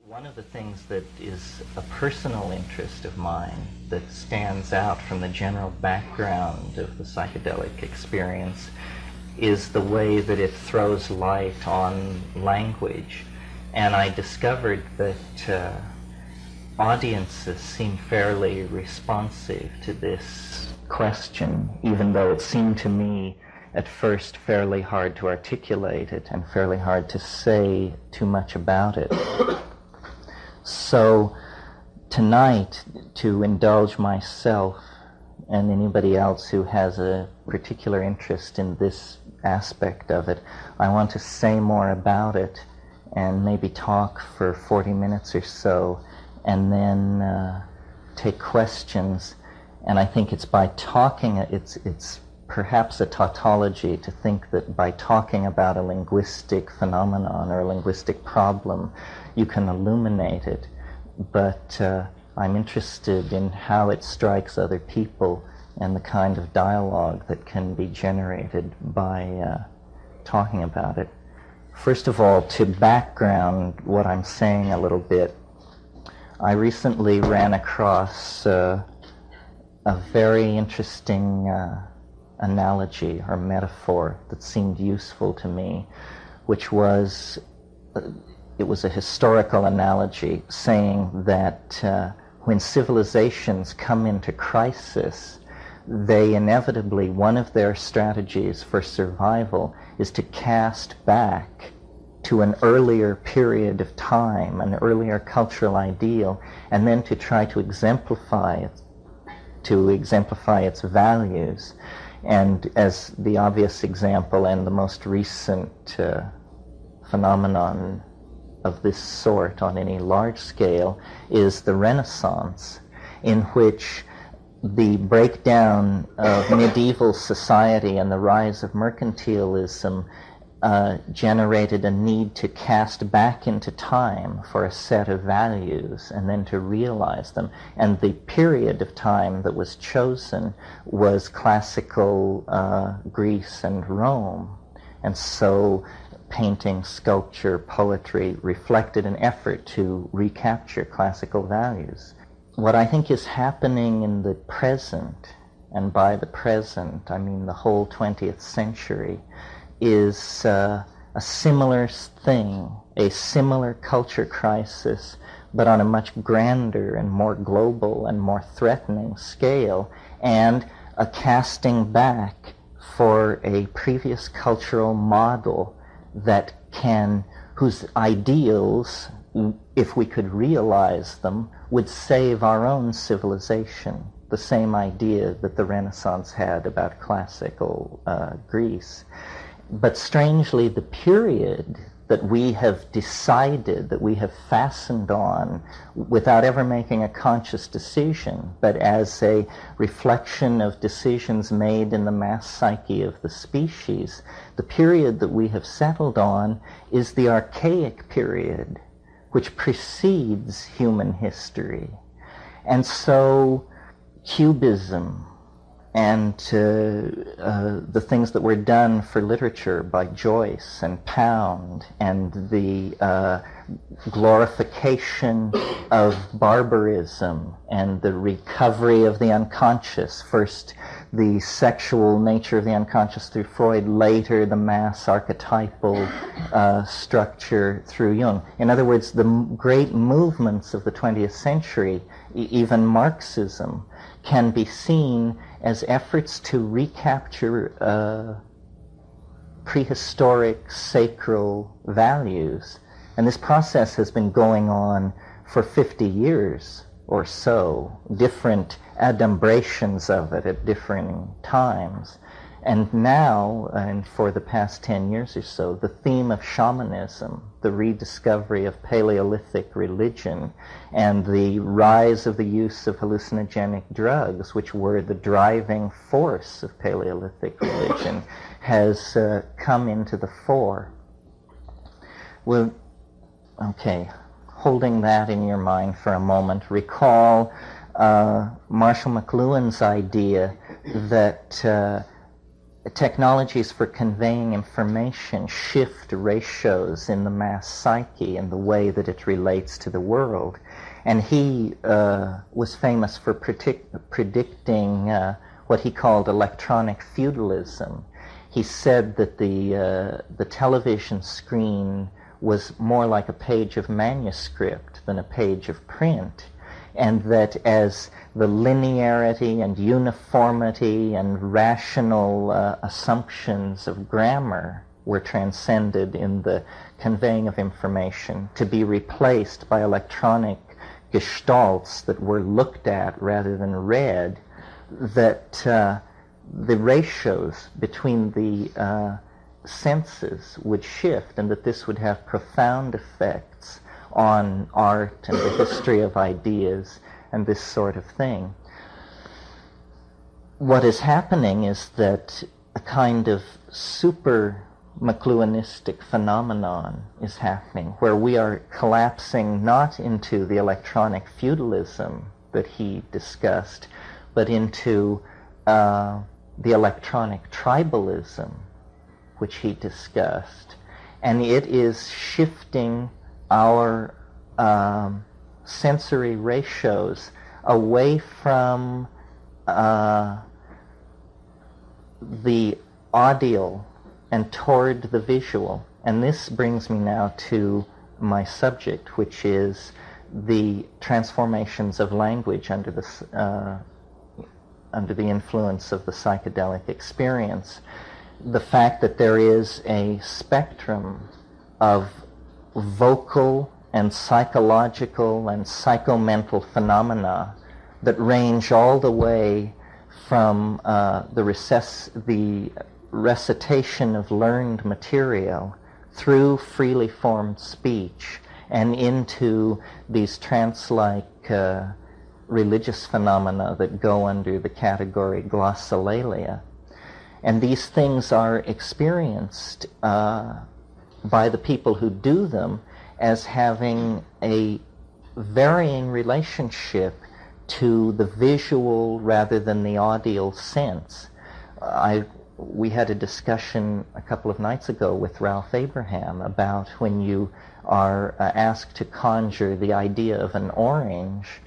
One of the things that is a personal interest of mine that stands out from the general background of the psychedelic experience is the way that it throws light on language. And I discovered that audiences seem fairly responsive to this question, even though it seemed to me at first fairly hard to articulate it and fairly hard to say too much about it. So tonight, to indulge myself and anybody else who has a particular interest in this aspect of it, I want to say more about it and maybe talk for 40 minutes or so and then take questions. And I think it's by talking, it's perhaps a tautology to think that by talking about a linguistic phenomenon or a linguistic problem, you can illuminate it. But I'm interested in how it strikes other people and the kind of dialogue that can be generated by talking about it. First of all, to background what I'm saying a little bit, I recently ran across a very interesting analogy or metaphor that seemed useful to me, which was, it was a historical analogy saying that when civilizations come into crisis, they inevitably, one of their strategies for survival is to cast back to an earlier period of time, an earlier cultural ideal, and then to try to exemplify its values. And as the obvious example and the most recent phenomenon of this sort on any large scale is the Renaissance, in which the breakdown of medieval society and the rise of mercantilism generated a need to cast back into time for a set of values and then to realize them. And the period of time that was chosen was classical Greece and Rome. And so painting, sculpture, poetry reflected an effort to recapture classical values. What I think is happening in the present, and by the present I mean the whole 20th century, is a similar thing, a similar culture crisis, but on a much grander and more global and more threatening scale, and a casting back for a previous cultural model that whose ideals, if we could realize them, would save our own civilization. The same idea that the Renaissance had about classical Greece. But strangely, the period that we have decided, that we have fastened on without ever making a conscious decision, but as a reflection of decisions made in the mass psyche of the species, the period that we have settled on is the archaic period, which precedes human history. And so Cubism and the things that were done for literature by Joyce and Pound, and the glorification of barbarism and the recovery of the unconscious, first the sexual nature of the unconscious through Freud, later the mass archetypal structure through Jung. In other words, the great movements of the 20th century, even Marxism, can be seen as efforts to recapture prehistoric sacral values. And this process has been going on for 50 years or so, different adumbrations of it at different times. And now, and for the past 10 years or so, the theme of shamanism, the rediscovery of Paleolithic religion, and the rise of the use of hallucinogenic drugs, which were the driving force of Paleolithic religion, has come into the fore. Well, okay, holding that in your mind for a moment, recall Marshall McLuhan's idea that technologies for conveying information shift ratios in the mass psyche and the way that it relates to the world. And he was famous for predicting what he called electronic feudalism. He said that the television screen was more like a page of manuscript than a page of print, and that as the linearity and uniformity and rational assumptions of grammar were transcended in the conveying of information, to be replaced by electronic gestalts that were looked at rather than read, that the ratios between the senses would shift, and that this would have profound effects on art and the history of ideas and this sort of thing. What is happening is that a kind of super McLuhanistic phenomenon is happening, where we are collapsing not into the electronic feudalism that he discussed, but into the electronic tribalism which he discussed. And it is shifting our sensory ratios away from the audio and toward the visual. And this brings me now to my subject, which is the transformations of language under the influence of the psychedelic experience. The fact that there is a spectrum of vocal and psychological and psychomental phenomena that range all the way from the recitation of learned material through freely formed speech and into these trance-like religious phenomena that go under the category glossolalia. And these things are experienced by the people who do them as having a varying relationship to the visual rather than the audio sense. We had a discussion a couple of nights ago with Ralph Abraham about when you are asked to conjure the idea of an orange,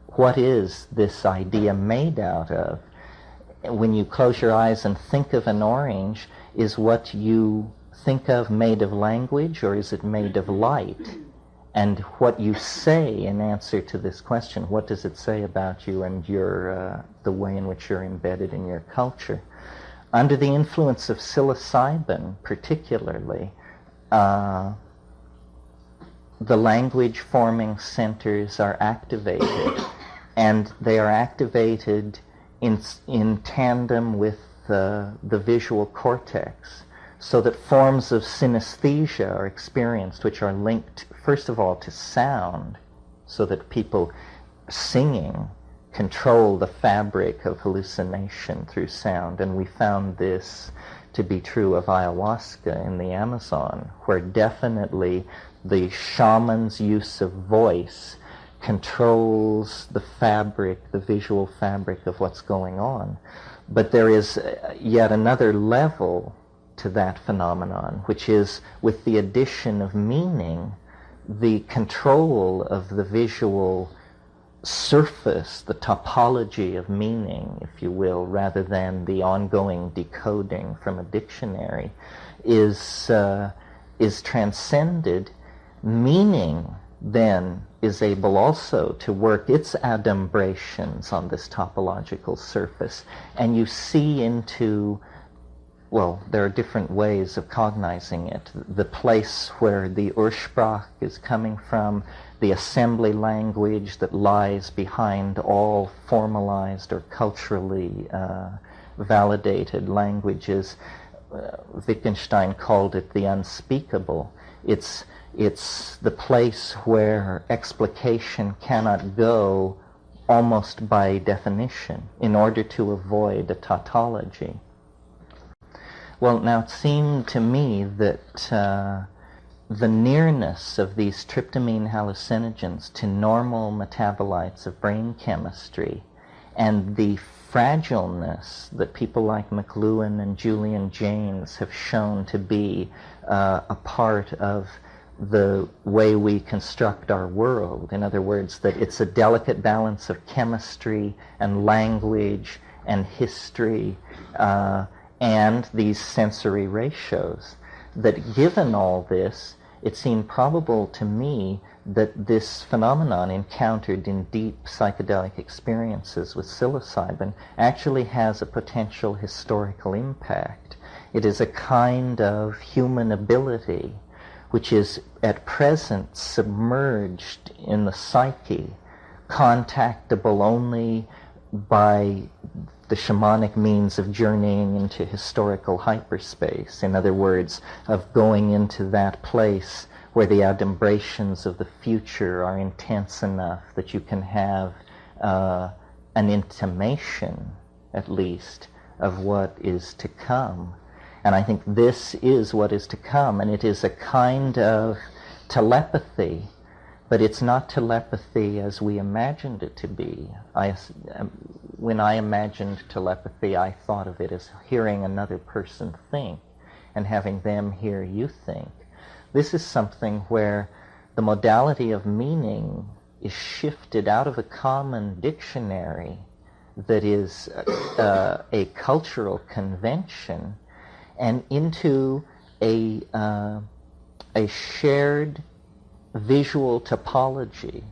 what is this idea made out of? When you close your eyes and think of an orange, is what you think of made of language, or is it made of light? And what you say in answer to this question, what does it say about you and your the way in which you're embedded in your culture? Under the influence of psilocybin, particularly, the language-forming centers are activated, and they are activated in tandem with the visual cortex, so that forms of synesthesia are experienced, which are linked, first of all, to sound, so that people singing control the fabric of hallucination through sound. And we found this to be true of ayahuasca in the Amazon, where definitely the shaman's use of voice controls the fabric, the visual fabric of what's going on. But there is yet another level to that phenomenon, which is, with the addition of meaning, the control of the visual surface, the topology of meaning, if you will, rather than the ongoing decoding from a dictionary, is transcended. Meaning then is able also to work its adumbrations on this topological surface, and you see into, well, there are different ways of cognizing it. The place where the Ursprach is coming from, the assembly language that lies behind all formalized or culturally validated languages. Wittgenstein called it the unspeakable. It's the place where explication cannot go almost by definition in order to avoid a tautology. Well, now it seemed to me that the nearness of these tryptamine hallucinogens to normal metabolites of brain chemistry, and the fragileness that people like McLuhan and Julian Jaynes have shown to be a part of the way we construct our world. In other words, that it's a delicate balance of chemistry and language and history and these sensory ratios. That given all this, it seemed probable to me that this phenomenon encountered in deep psychedelic experiences with psilocybin actually has a potential historical impact. It is a kind of human ability which is at present submerged in the psyche, contactable only by the shamanic means of journeying into historical hyperspace. In other words, of going into that place where the adumbrations of the future are intense enough that you can have an intimation, at least, of what is to come. And I think this is what is to come, and it is a kind of telepathy, but it's not telepathy as we imagined it to be. When I imagined telepathy, I thought of it as hearing another person think and having them hear you think. This is something where the modality of meaning is shifted out of a common dictionary that is a cultural convention and into a shared visual topology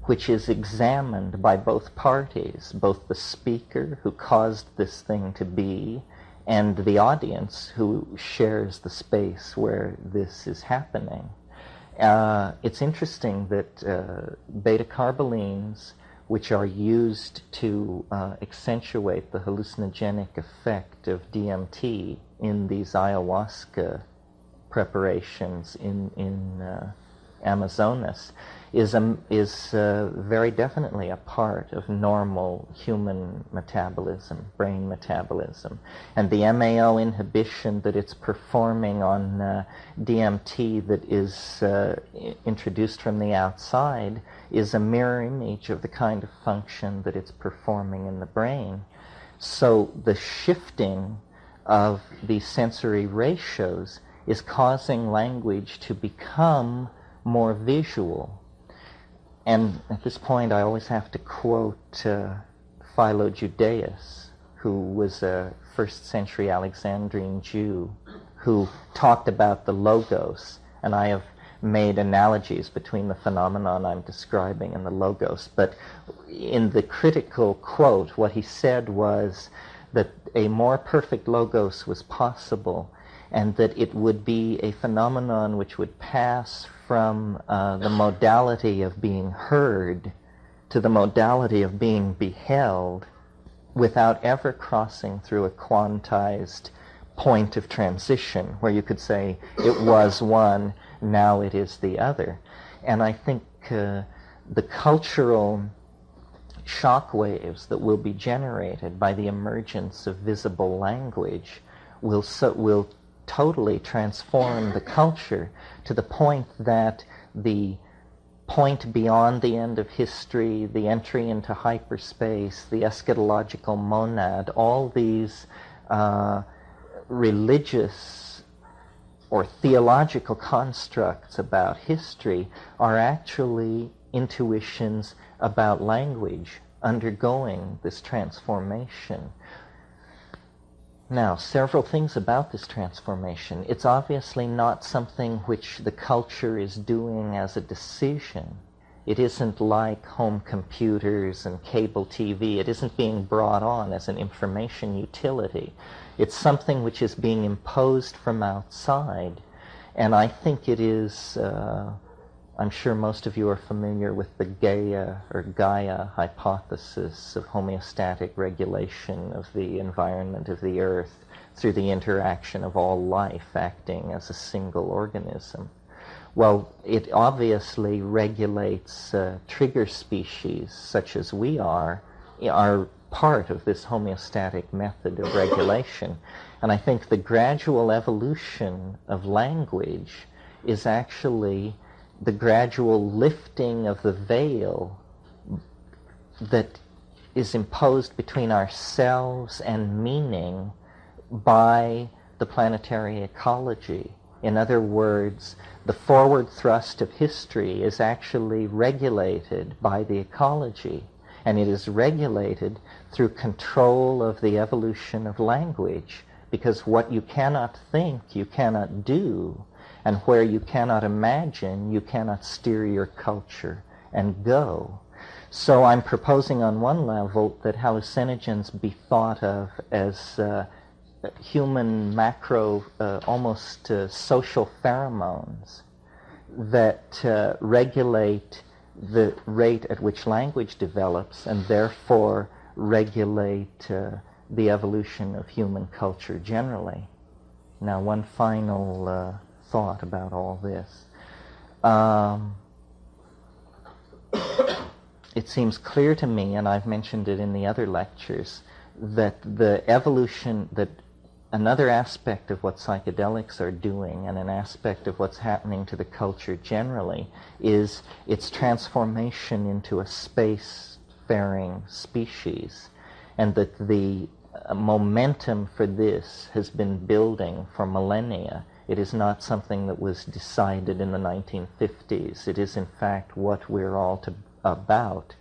which is examined by both parties, both the speaker who caused this thing to be and the audience who shares the space where this is happening. It's interesting that beta-carbolines, which are used to accentuate the hallucinogenic effect of DMT in these ayahuasca preparations in Amazonas, is very definitely a part of normal human metabolism, brain metabolism. And the MAO inhibition that it's performing on DMT that is introduced from the outside is a mirror image of the kind of function that it's performing in the brain. So the shifting of these sensory ratios is causing language to become more visual. And at this point, I always have to quote Philo Judaeus, who was a first-century Alexandrian Jew who talked about the logos. And I have made analogies between the phenomenon I'm describing and the logos. But in the critical quote, what he said was that a more perfect logos was possible, and that it would be a phenomenon which would pass from the modality of being heard to the modality of being beheld without ever crossing through a quantized point of transition where you could say it was one, now it is the other. And I think the cultural shock waves that will be generated by the emergence of visible language will totally transform the culture to the point that the point beyond the end of history, the entry into hyperspace, the eschatological monad, all these religious or theological constructs about history are actually intuitions about language undergoing this transformation. Now, several things about this transformation. It's obviously not something which the culture is doing as a decision. It isn't like home computers and cable TV. It isn't being brought on as an information utility. It's something which is being imposed from outside. And I think it is, I'm sure most of you are familiar with the Gaia hypothesis of homeostatic regulation of the environment of the Earth through the interaction of all life acting as a single organism. Well, it obviously regulates trigger species such as we are part of this homeostatic method of regulation. And I think the gradual evolution of language is actually the gradual lifting of the veil that is imposed between ourselves and meaning by the planetary ecology. In other words, the forward thrust of history is actually regulated by the ecology, and it is regulated through control of the evolution of language, because what you cannot think, you cannot do, and where you cannot imagine, you cannot steer your culture and go. So I'm proposing on one level that hallucinogens be thought of as human macro, almost social pheromones that regulate the rate at which language develops and therefore regulate the evolution of human culture generally. Now, one final thought about all this. It seems clear to me, and I've mentioned it in the other lectures, that the evolution, that another aspect of what psychedelics are doing and an aspect of what's happening to the culture generally is its transformation into a space-faring species, and that the momentum for this has been building for millennia. It is not something that was decided in the 1950s. It is, in fact, what we're all about.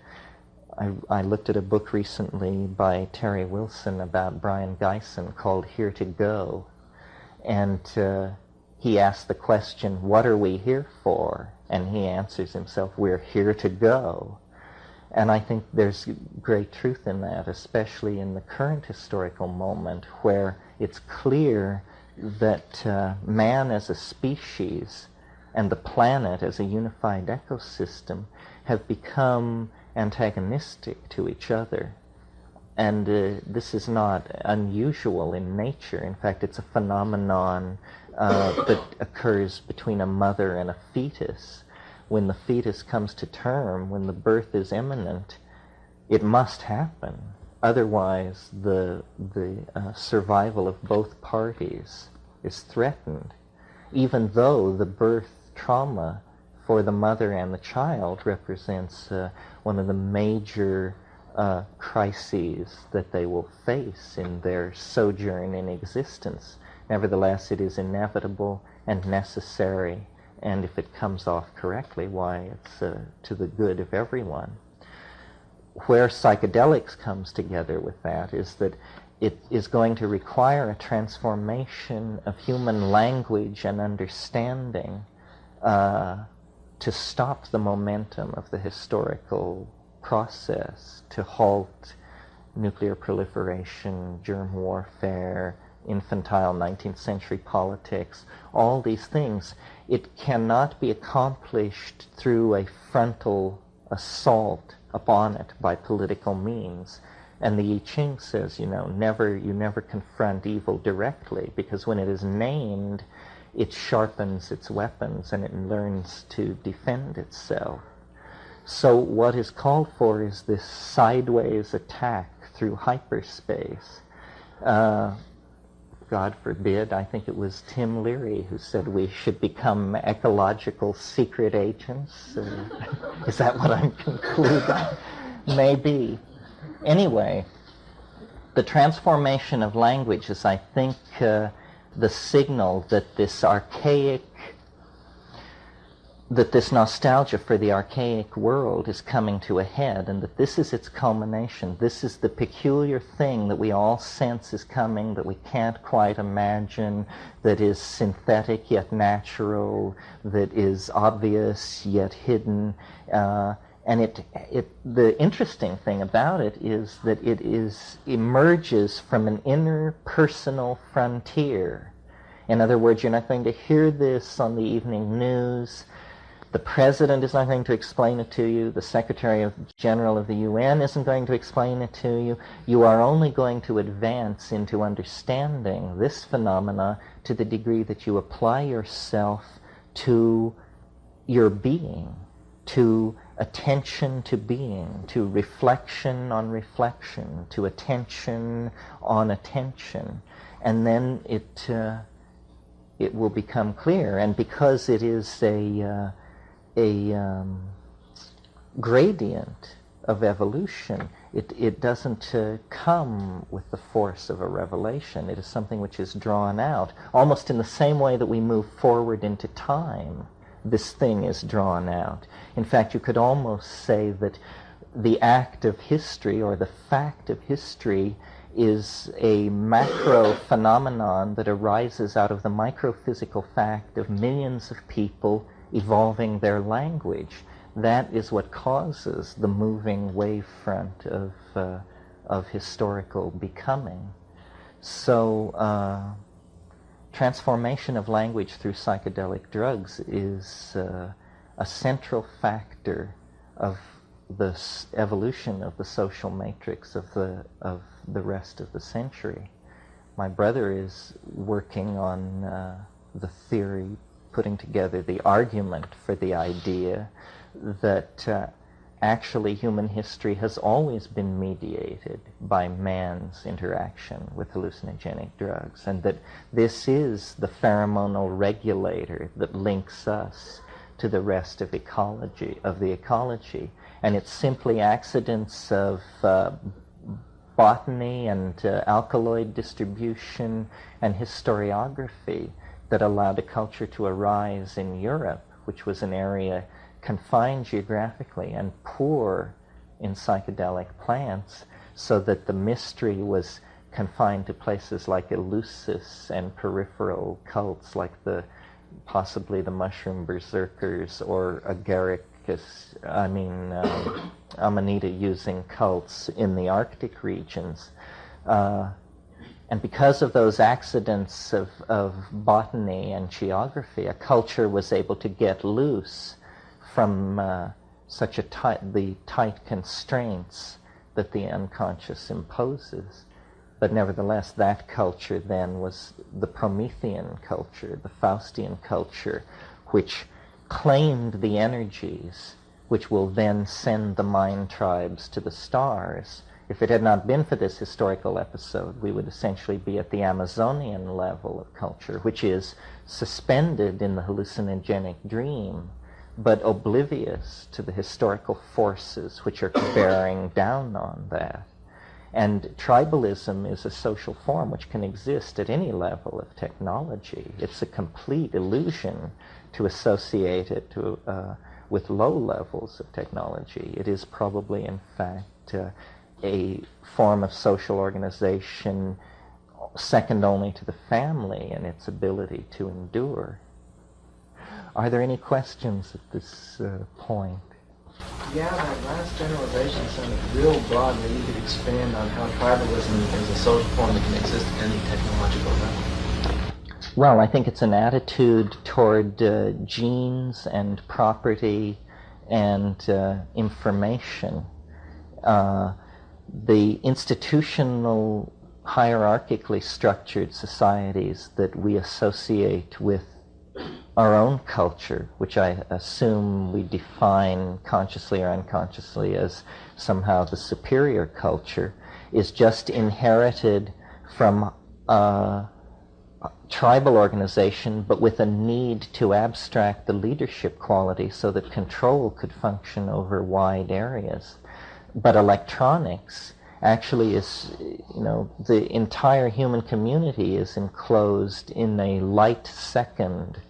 I looked at a book recently by Terry Wilson about Brian Geisen called Here to Go, and he asked the question, what are we here for? And he answers himself, we're here to go. And I think there's great truth in that, especially in the current historical moment where it's clear that man as a species and the planet as a unified ecosystem have become antagonistic to each other. And this is not unusual in nature. In fact, it's a phenomenon that occurs between a mother and a fetus. When the fetus comes to term, when the birth is imminent, it must happen. Otherwise, the survival of both parties is threatened, even though the birth trauma for the mother and the child represents one of the major crises that they will face in their sojourn in existence. Nevertheless, it is inevitable and necessary, and if it comes off correctly, why, it's to the good of everyone. Where psychedelics comes together with that is that it is going to require a transformation of human language and understanding to stop the momentum of the historical process, to halt nuclear proliferation, germ warfare, infantile 19th century politics, all these things. It cannot be accomplished through a frontal assault upon it by political means. And the I Ching says, you never confront evil directly, because when it is named, it sharpens its weapons and it learns to defend itself. So what is called for is this sideways attack through hyperspace. God forbid, I think it was Tim Leary who said we should become ecological secret agents. Is that what I'm concluding? Maybe. Anyway, the transformation of language is, I think, the signal that this nostalgia for the archaic world is coming to a head, and that this is its culmination. This is the peculiar thing that we all sense is coming, that we can't quite imagine, that is synthetic yet natural, that is obvious yet hidden. And the interesting thing about it is that it emerges from an inner personal frontier. In other words, you're not going to hear this on the evening news. The president is not going to explain it to you. The Secretary General of the UN isn't going to explain it to you. You are only going to advance into understanding this phenomena to the degree that you apply yourself to your being, to attention to being, to reflection on reflection, to attention on attention. And then it will become clear. And because it is a gradient of evolution. It doesn't come with the force of a revelation. It is something which is drawn out, almost in the same way that we move forward into time. This thing is drawn out. In fact, you could almost say that the act of history, or the fact of history, is a macro phenomenon that arises out of the microphysical fact of millions of people evolving their language. That is what causes the moving wavefront of historical becoming. So transformation of language through psychedelic drugs is a central factor of the evolution of the social matrix of the rest of the century. My brother is working on the theory, putting together the argument for the idea that actually human history has always been mediated by man's interaction with hallucinogenic drugs, and that this is the pheromonal regulator that links us to the rest of the ecology. And it's simply accidents of botany and alkaloid distribution and historiography that allowed a culture to arise in Europe, which was an area confined geographically and poor in psychedelic plants, so that the mystery was confined to places like Eleusis and peripheral cults like possibly the mushroom berserkers or agaricus, Amanita-using cults in the Arctic regions. And because of those accidents of botany and geography, a culture was able to get loose from the tight constraints that the unconscious imposes. But nevertheless, that culture then was the Promethean culture, the Faustian culture, which claimed the energies which will then send the mind tribes to the stars. If it had not been for this historical episode, we would essentially be at the Amazonian level of culture, which is suspended in the hallucinogenic dream, but oblivious to the historical forces which are bearing down on that. And tribalism is a social form which can exist at any level of technology. It's a complete illusion to associate it with low levels of technology. It is probably, in fact, a form of social organization second only to the family in its ability to endure. Are there any questions at this point? Yeah, that last generalization sounded real broad. Maybe you could expand on how tribalism is a social form that can exist at any technological level. Well, I think it's an attitude toward genes and property and information. The institutional, hierarchically structured societies that we associate with our own culture, which I assume we define consciously or unconsciously as somehow the superior culture, is just inherited from tribal organization, but with a need to abstract the leadership quality so that control could function over wide areas. But electronics actually is, the entire human community is enclosed in a light second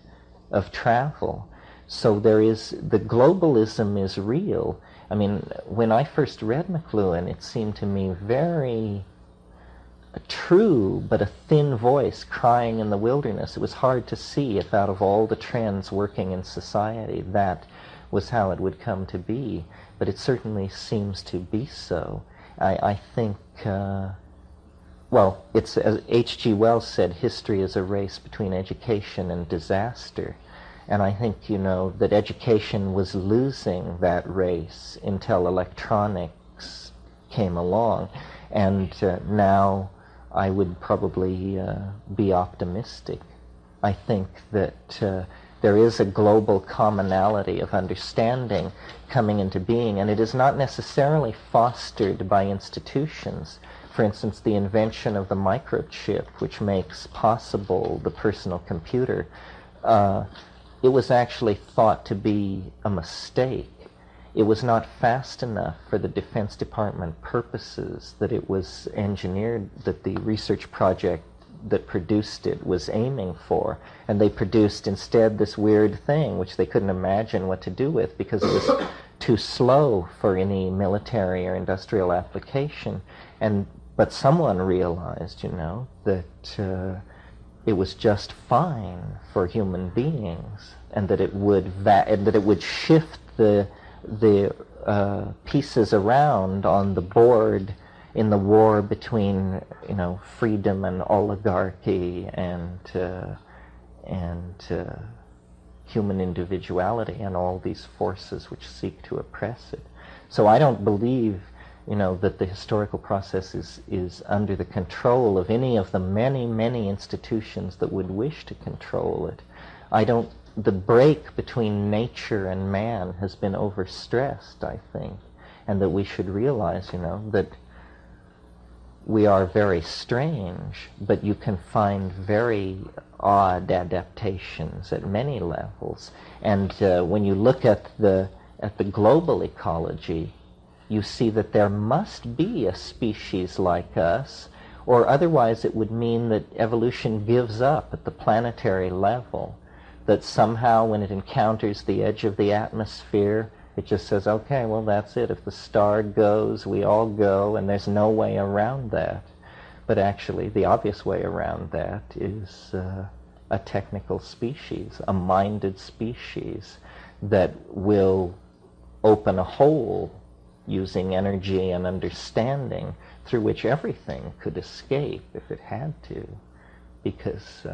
of travel. So the globalism is real. I mean, when I first read McLuhan, it seemed to me very true, but a thin voice crying in the wilderness. It was hard to see if out of all the trends working in society, that was how it would come to be. But it certainly seems to be so. I think, it's, as H.G. Wells said, history is a race between education and disaster. And I think, that education was losing that race until electronics came along. And now I would probably be optimistic. I think that there is a global commonality of understanding coming into being, and it is not necessarily fostered by institutions. For instance, the invention of the microchip, which makes possible the personal computer, it was actually thought to be a mistake. it was not fast enough for the Defense Department purposes that it was engineered, that the research project that produced it was aiming for. And they produced instead this weird thing which they couldn't imagine what to do with because it was too slow for any military or industrial application. But someone realized, that it was just fine for human beings, and that it would shift the pieces around on the board in the war between freedom and oligarchy and human individuality and all these forces which seek to oppress it. So I don't believe that the historical process is under the control of any of the many institutions that would wish to control it. The break between nature and man has been overstressed, I think, and that we should realize, that we are very strange, but you can find very odd adaptations at many levels. And when you look at the global ecology, you see that there must be a species like us, or otherwise it would mean that evolution gives up at the planetary level. That somehow when it encounters the edge of the atmosphere, it just says, okay, well, that's it. If the star goes, we all go, and there's no way around that. But actually, the obvious way around that is a technical species, a minded species that will open a hole using energy and understanding through which everything could escape if it had to. Because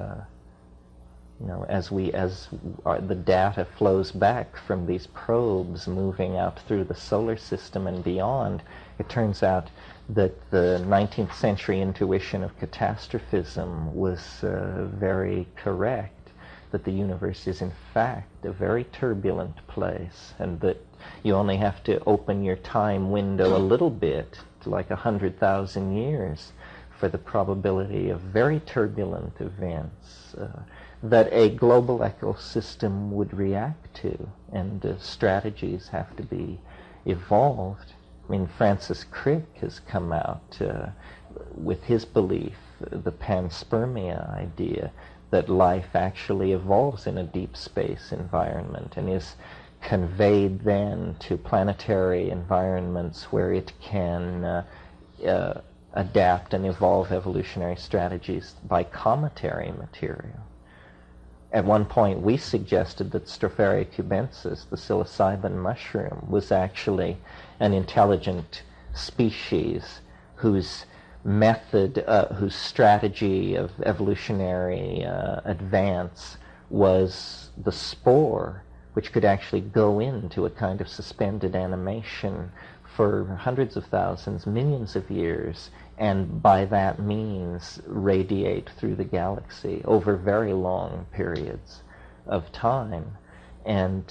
as the data flows back from these probes moving out through the solar system and beyond, it turns out that the 19th century intuition of catastrophism was very correct, that the universe is in fact a very turbulent place, and that you only have to open your time window a little bit, to like 100,000 years, for the probability of very turbulent events that a global ecosystem would react to, and strategies have to be evolved. I mean, Francis Crick has come out with his belief, the panspermia idea, that life actually evolves in a deep space environment and is conveyed then to planetary environments where it can adapt and evolve evolutionary strategies by cometary material. At one point, we suggested that Stropharia cubensis, the psilocybin mushroom, was actually an intelligent species whose method, whose strategy of evolutionary advance was the spore, which could actually go into a kind of suspended animation for hundreds of thousands, millions of years, and by that means radiate through the galaxy over very long periods of time. And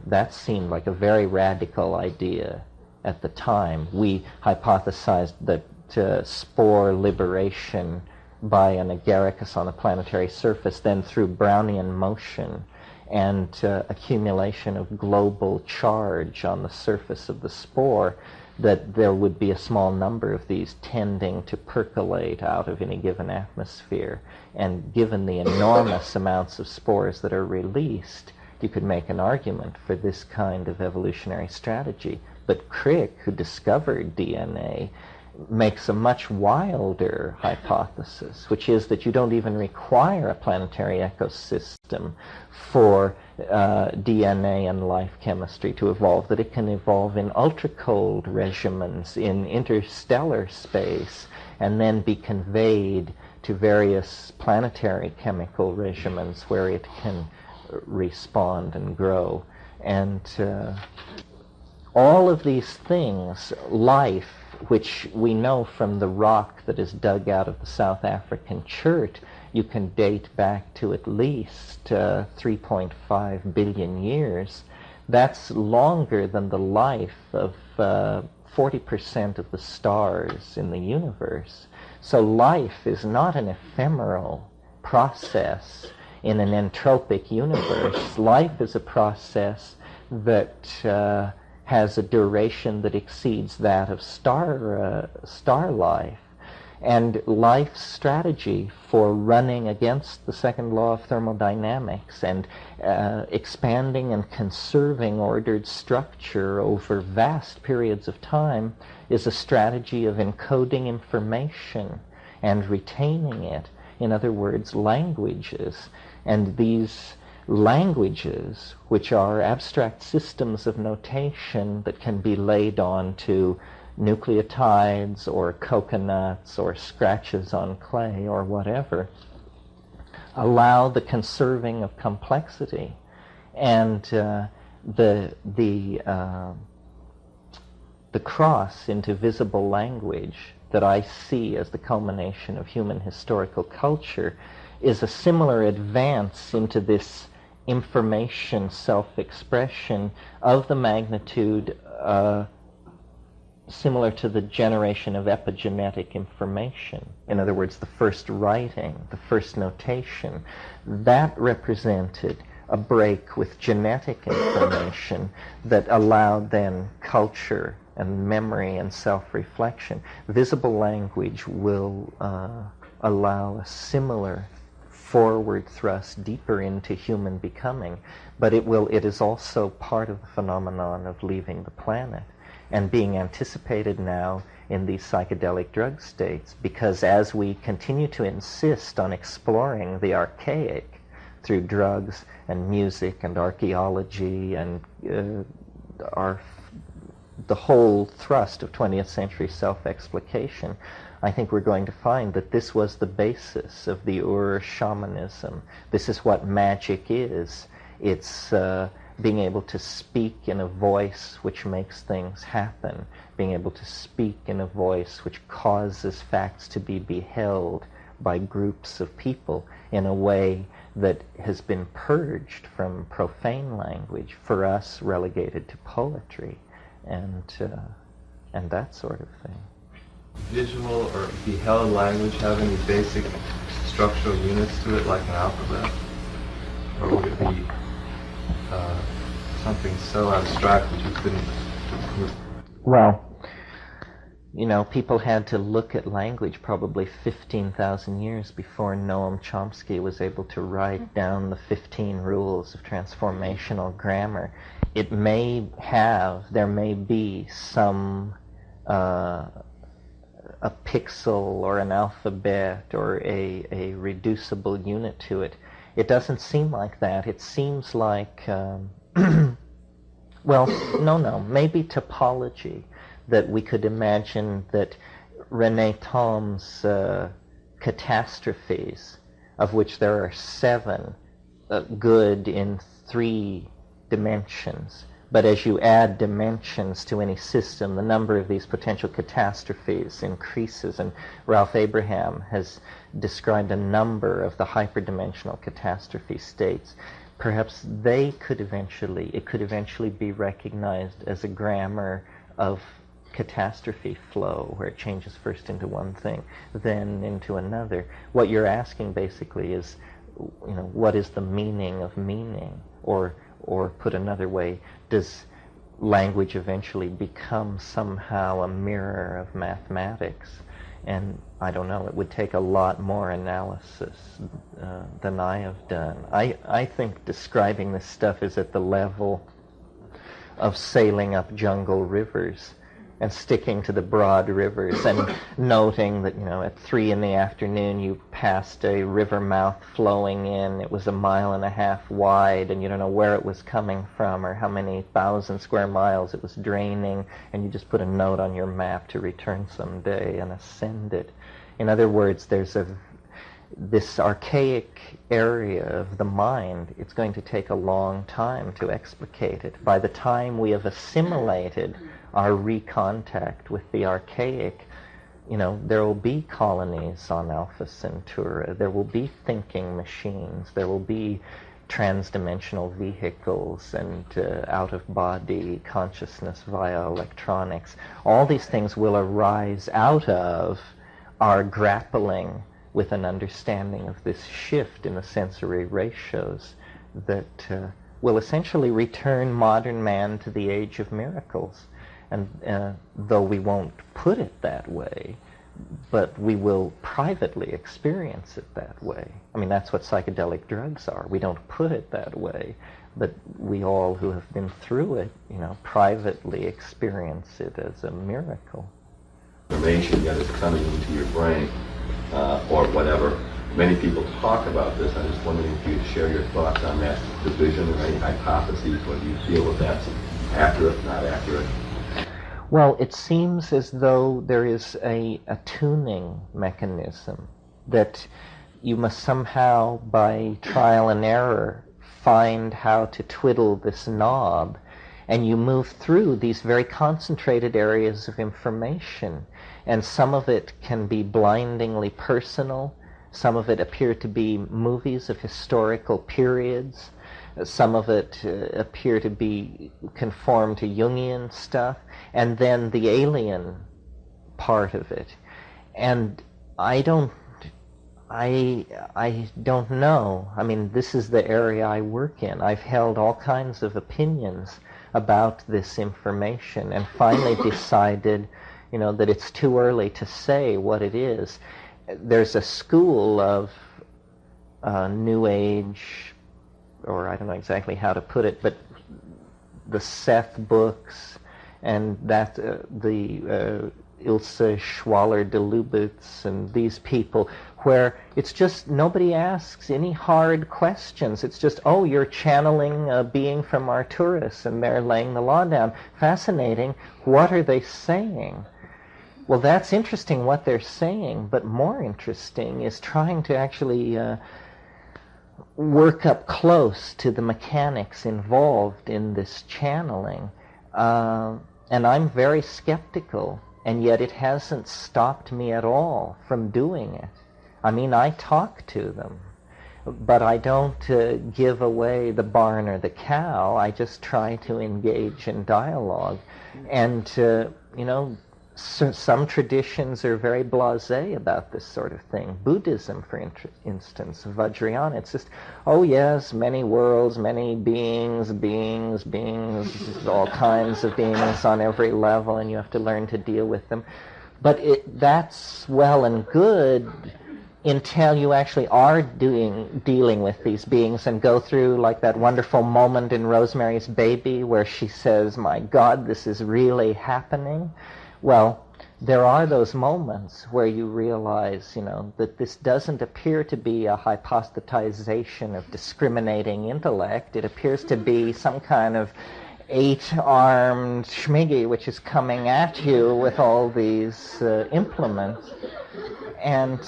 that seemed like a very radical idea at the time. We hypothesized that spore liberation by an agaricus on a planetary surface, then through Brownian motion and accumulation of global charge on the surface of the spore, that there would be a small number of these tending to percolate out of any given atmosphere. And given the enormous amounts of spores that are released, you could make an argument for this kind of evolutionary strategy. But Crick, who discovered DNA, makes a much wilder hypothesis, which is that you don't even require a planetary ecosystem for DNA and life chemistry to evolve, that it can evolve in ultra-cold regimens in interstellar space and then be conveyed to various planetary chemical regimens where it can respond and grow. And all of these things, life, which we know from the rock that is dug out of the South African chert, you can date back to at least 3.5 billion years. That's longer than the life of 40% of the stars in the universe. So life is not an ephemeral process in an entropic universe. Life is a process that has a duration that exceeds that of star life. And life's strategy for running against the second law of thermodynamics and expanding and conserving ordered structure over vast periods of time is a strategy of encoding information and retaining it. In other words, languages. And these languages, which are abstract systems of notation that can be laid on to nucleotides or coconuts or scratches on clay or whatever, allow the conserving of complexity. And the cross into visible language that I see as the culmination of human historical culture is a similar advance into this information self-expression of the magnitude similar to the generation of epigenetic information. In other words, the first writing, the first notation, that represented a break with genetic information that allowed then culture and memory and self-reflection. Visible language will allow a similar forward thrust deeper into human becoming, but it is also part of the phenomenon of leaving the planet and being anticipated now in these psychedelic drug states, because as we continue to insist on exploring the archaic through drugs and music and archaeology and the whole thrust of 20th century self-explication, I think we're going to find that this was the basis of the Ur-shamanism. This is what magic is. It's being able to speak in a voice which makes things happen, being able to speak in a voice which causes facts to be beheld by groups of people in a way that has been purged from profane language, for us relegated to poetry and that sort of thing. Visual or beheld language have any basic structural units to it, like an alphabet? Or would it be something so abstract that you couldn't... Well, you know, people had to look at language probably 15,000 years before Noam Chomsky was able to write down the 15 rules of transformational grammar. There may be some a pixel or an alphabet or a reducible unit to it. It doesn't seem like that. It seems like, well, no, maybe topology, that we could imagine that René Thom's catastrophes, of which there are 7, good in 3 dimensions. But as you add dimensions to any system, the number of these potential catastrophes increases. And Ralph Abraham has described a number of the hyperdimensional catastrophe states. Perhaps it could eventually be recognized as a grammar of catastrophe flow, where it changes first into one thing, then into another. What you're asking basically is, you know, what is the meaning of meaning? Or put another way, does language eventually become somehow a mirror of mathematics? And I don't know, it would take a lot more analysis than I have done. I think describing this stuff is at the level of sailing up jungle rivers and sticking to the broad rivers and noting that, you know, at 3 p.m. you passed a river mouth flowing in. It was 1.5 miles wide, and you don't know where it was coming from or how many 1,000 square miles it was draining, and you just put a note on your map to return someday and ascend it. In other words, there's this archaic area of the mind. It's going to take a long time to explicate it. By the time we have assimilated our recontact with the archaic, you know, there will be colonies on Alpha Centauri. There will be thinking machines. There will be trans-dimensional vehicles and out-of-body consciousness via electronics. All these things will arise out of our grappling with an understanding of this shift in the sensory ratios that will essentially return modern man to the age of miracles. And though we won't put it that way, but we will privately experience it that way. I mean, that's what psychedelic drugs are. We don't put it that way, but we all who have been through it, privately experience it as a miracle. Information that is coming into your brain, or whatever. Many people talk about this. I'm just wondering if you'd share your thoughts on that division or any hypotheses, whether you feel that that's accurate, not accurate. Well, it seems as though there is a tuning mechanism that you must somehow, by trial and error, find how to twiddle this knob, and you move through these very concentrated areas of information, and some of it can be blindingly personal, some of it appear to be movies of historical periods, some of it appear to be conform to Jungian stuff, and then the alien part of it. And I don't know. I mean, this is the area I work in. I've held all kinds of opinions about this information and finally decided, that it's too early to say what it is. There's a school of New Age, or I don't know exactly how to put it, but the Seth books and that the Ilse Schwaller de Lubitz and these people, where it's just nobody asks any hard questions. It's just, oh, you're channeling a being from Arcturus and they're laying the law down. Fascinating. What are they saying? Well, that's interesting what they're saying, but more interesting is trying to actually work up close to the mechanics involved in this channeling. And I'm very skeptical, and yet it hasn't stopped me at all from doing it. I mean, I talk to them, but I don't give away the barn or the cow. I just try to engage in dialogue. And, some traditions are very blasé about this sort of thing. Buddhism, for instance, Vajrayana, it's just, oh yes, many worlds, many beings, all kinds of beings on every level, and you have to learn to deal with them. But that's well and good until you actually are dealing with these beings and go through like that wonderful moment in Rosemary's Baby where she says, my God, this is really happening. Well, there are those moments where you realize, that this doesn't appear to be a hypostatization of discriminating intellect. It appears to be some kind of 8-armed schmiggy which is coming at you with all these implements. And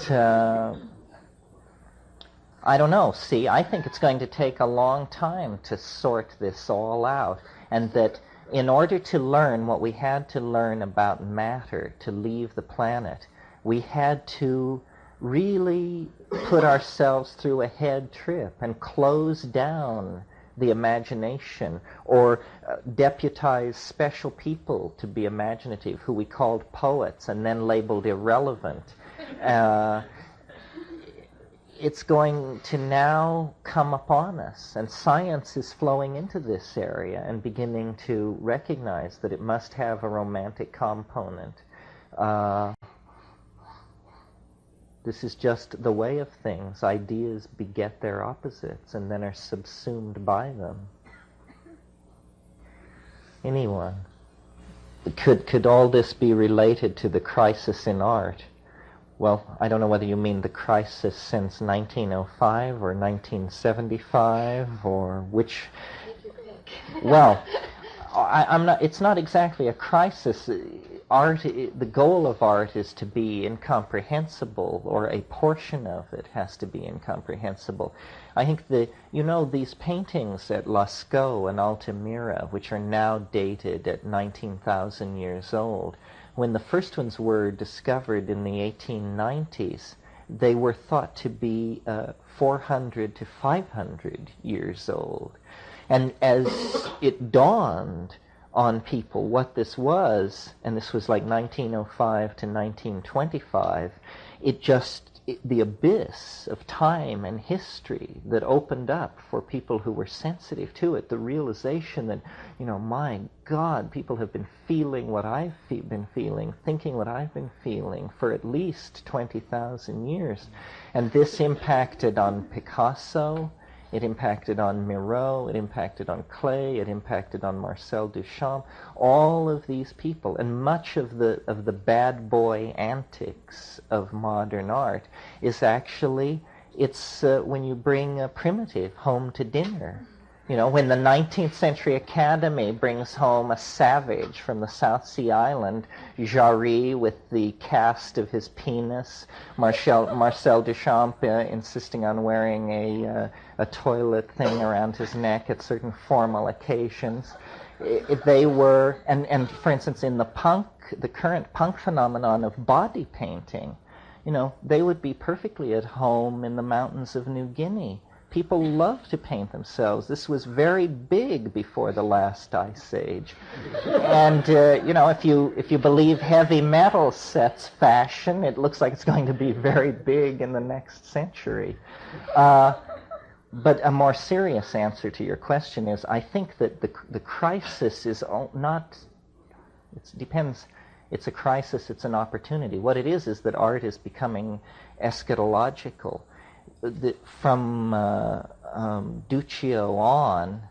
I don't know. See, I think it's going to take a long time to sort this all out, and that in order to learn what we had to learn about matter to leave the planet, we had to really put ourselves through a head trip and close down the imagination, or deputize special people to be imaginative, who we called poets and then labeled irrelevant. It's going to now come upon us, and science is flowing into this area and beginning to recognize that it must have a romantic component. This is just the way of things. Ideas beget their opposites and then are subsumed by them. Anyone? Could all this be related to the crisis in art? Well, I don't know whether you mean the crisis since 1905 or 1975 or which. Well, I'm not. It's not exactly a crisis. Art. The goal of art is to be incomprehensible, or a portion of it has to be incomprehensible. I think these paintings at Lascaux and Altamira, which are now dated at 19,000 years old. When the first ones were discovered in the 1890s, they were thought to be 400 to 500 years old. And as it dawned on people what this was, and this was like 1905 to 1925, it just the abyss of time and history that opened up for people who were sensitive to it, the realization that, my God, people have been feeling what I've been feeling, thinking what I've been feeling for at least 20,000 years. And this impacted on Picasso, it impacted on Miro, it impacted on Klee, it impacted on Marcel Duchamp, all of these people. And much of the bad boy antics of modern art is actually, it's when you bring a primitive home to dinner. When the 19th century Academy brings home a savage from the South Sea Island, Jarry with the cast of his penis, Marcel Duchamp insisting on wearing a toilet thing around his neck at certain formal occasions. They were, and for instance, in the current punk phenomenon of body painting, they would be perfectly at home in the mountains of New Guinea. People love to paint themselves. This was very big before the last ice age. And, if you believe heavy metal sets fashion, it looks like it's going to be very big in the next century. But a more serious answer to your question is, I think that the crisis is not, it depends, it's a crisis, it's an opportunity. What it is that art is becoming eschatological. From Duccio on,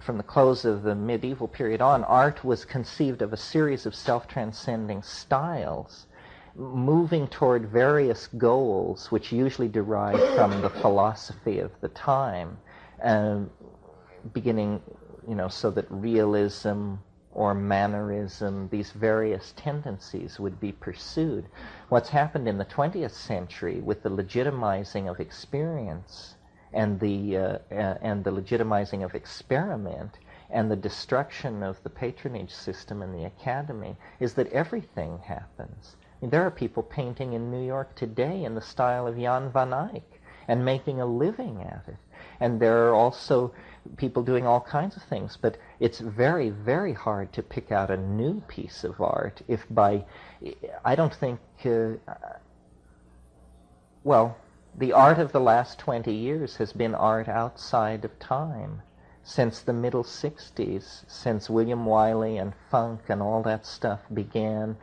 from the close of the medieval period on, art was conceived of a series of self-transcending styles, moving toward various goals, which usually derive from the philosophy of the time, beginning, so that realism or mannerism, these various tendencies would be pursued. What's happened in the 20th century with the legitimizing of experience and the legitimizing of experiment and the destruction of the patronage system in the academy is that everything happens. There are people painting in New York today in the style of Jan van Eyck and making a living at it. And there are also people doing all kinds of things, but it's very, very hard to pick out a new piece of art I don't think, the art of the last 20 years has been art outside of time. Since the middle 60s, since William Wiley and funk and all that stuff began,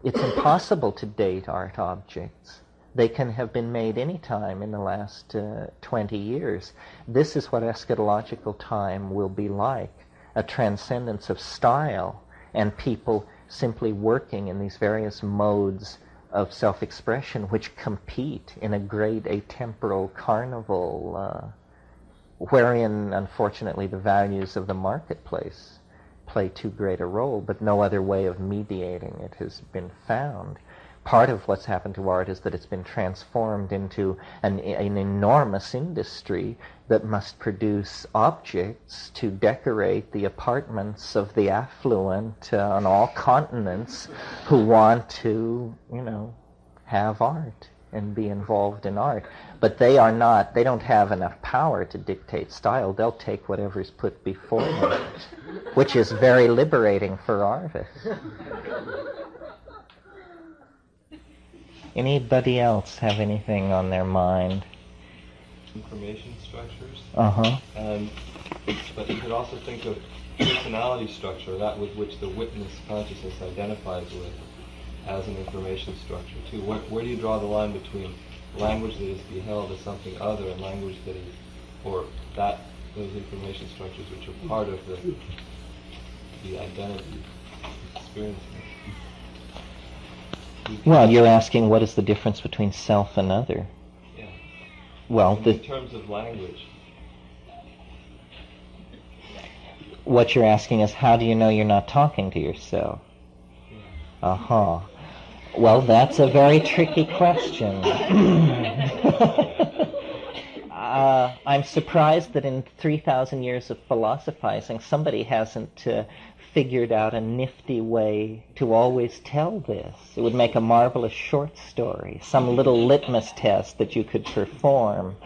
it's impossible to date art objects. They can have been made any time in the last 20 years. This is what eschatological time will be like, a transcendence of style and people simply working in these various modes of self-expression which compete in a great atemporal carnival wherein, unfortunately, the values of the marketplace play too great a role, but no other way of mediating it has been found. Part of what's happened to art is that it's been transformed into an enormous industry that must produce objects to decorate the apartments of the affluent on all continents who want to, have art and be involved in art. But they don't have enough power to dictate style. They'll take whatever's put before them, which is very liberating for artists. Anybody else have anything on their mind? Information structures. Uh-huh. But you could also think of personality structure, that with which the witness consciousness identifies with, as an information structure too. Where do you draw the line between language that is beheld as something other and language that is, or those information structures which are part of the identity experience? Well, you're asking what is the difference between self and other? Yeah. Well, in terms of language. What you're asking is, how do you know you're not talking to yourself? Yeah. Uh-huh. Well, that's a very tricky question. I'm surprised that in 3,000 years of philosophizing, somebody hasn't figured out a nifty way to always tell this. It would make a marvelous short story, some little litmus test that you could perform.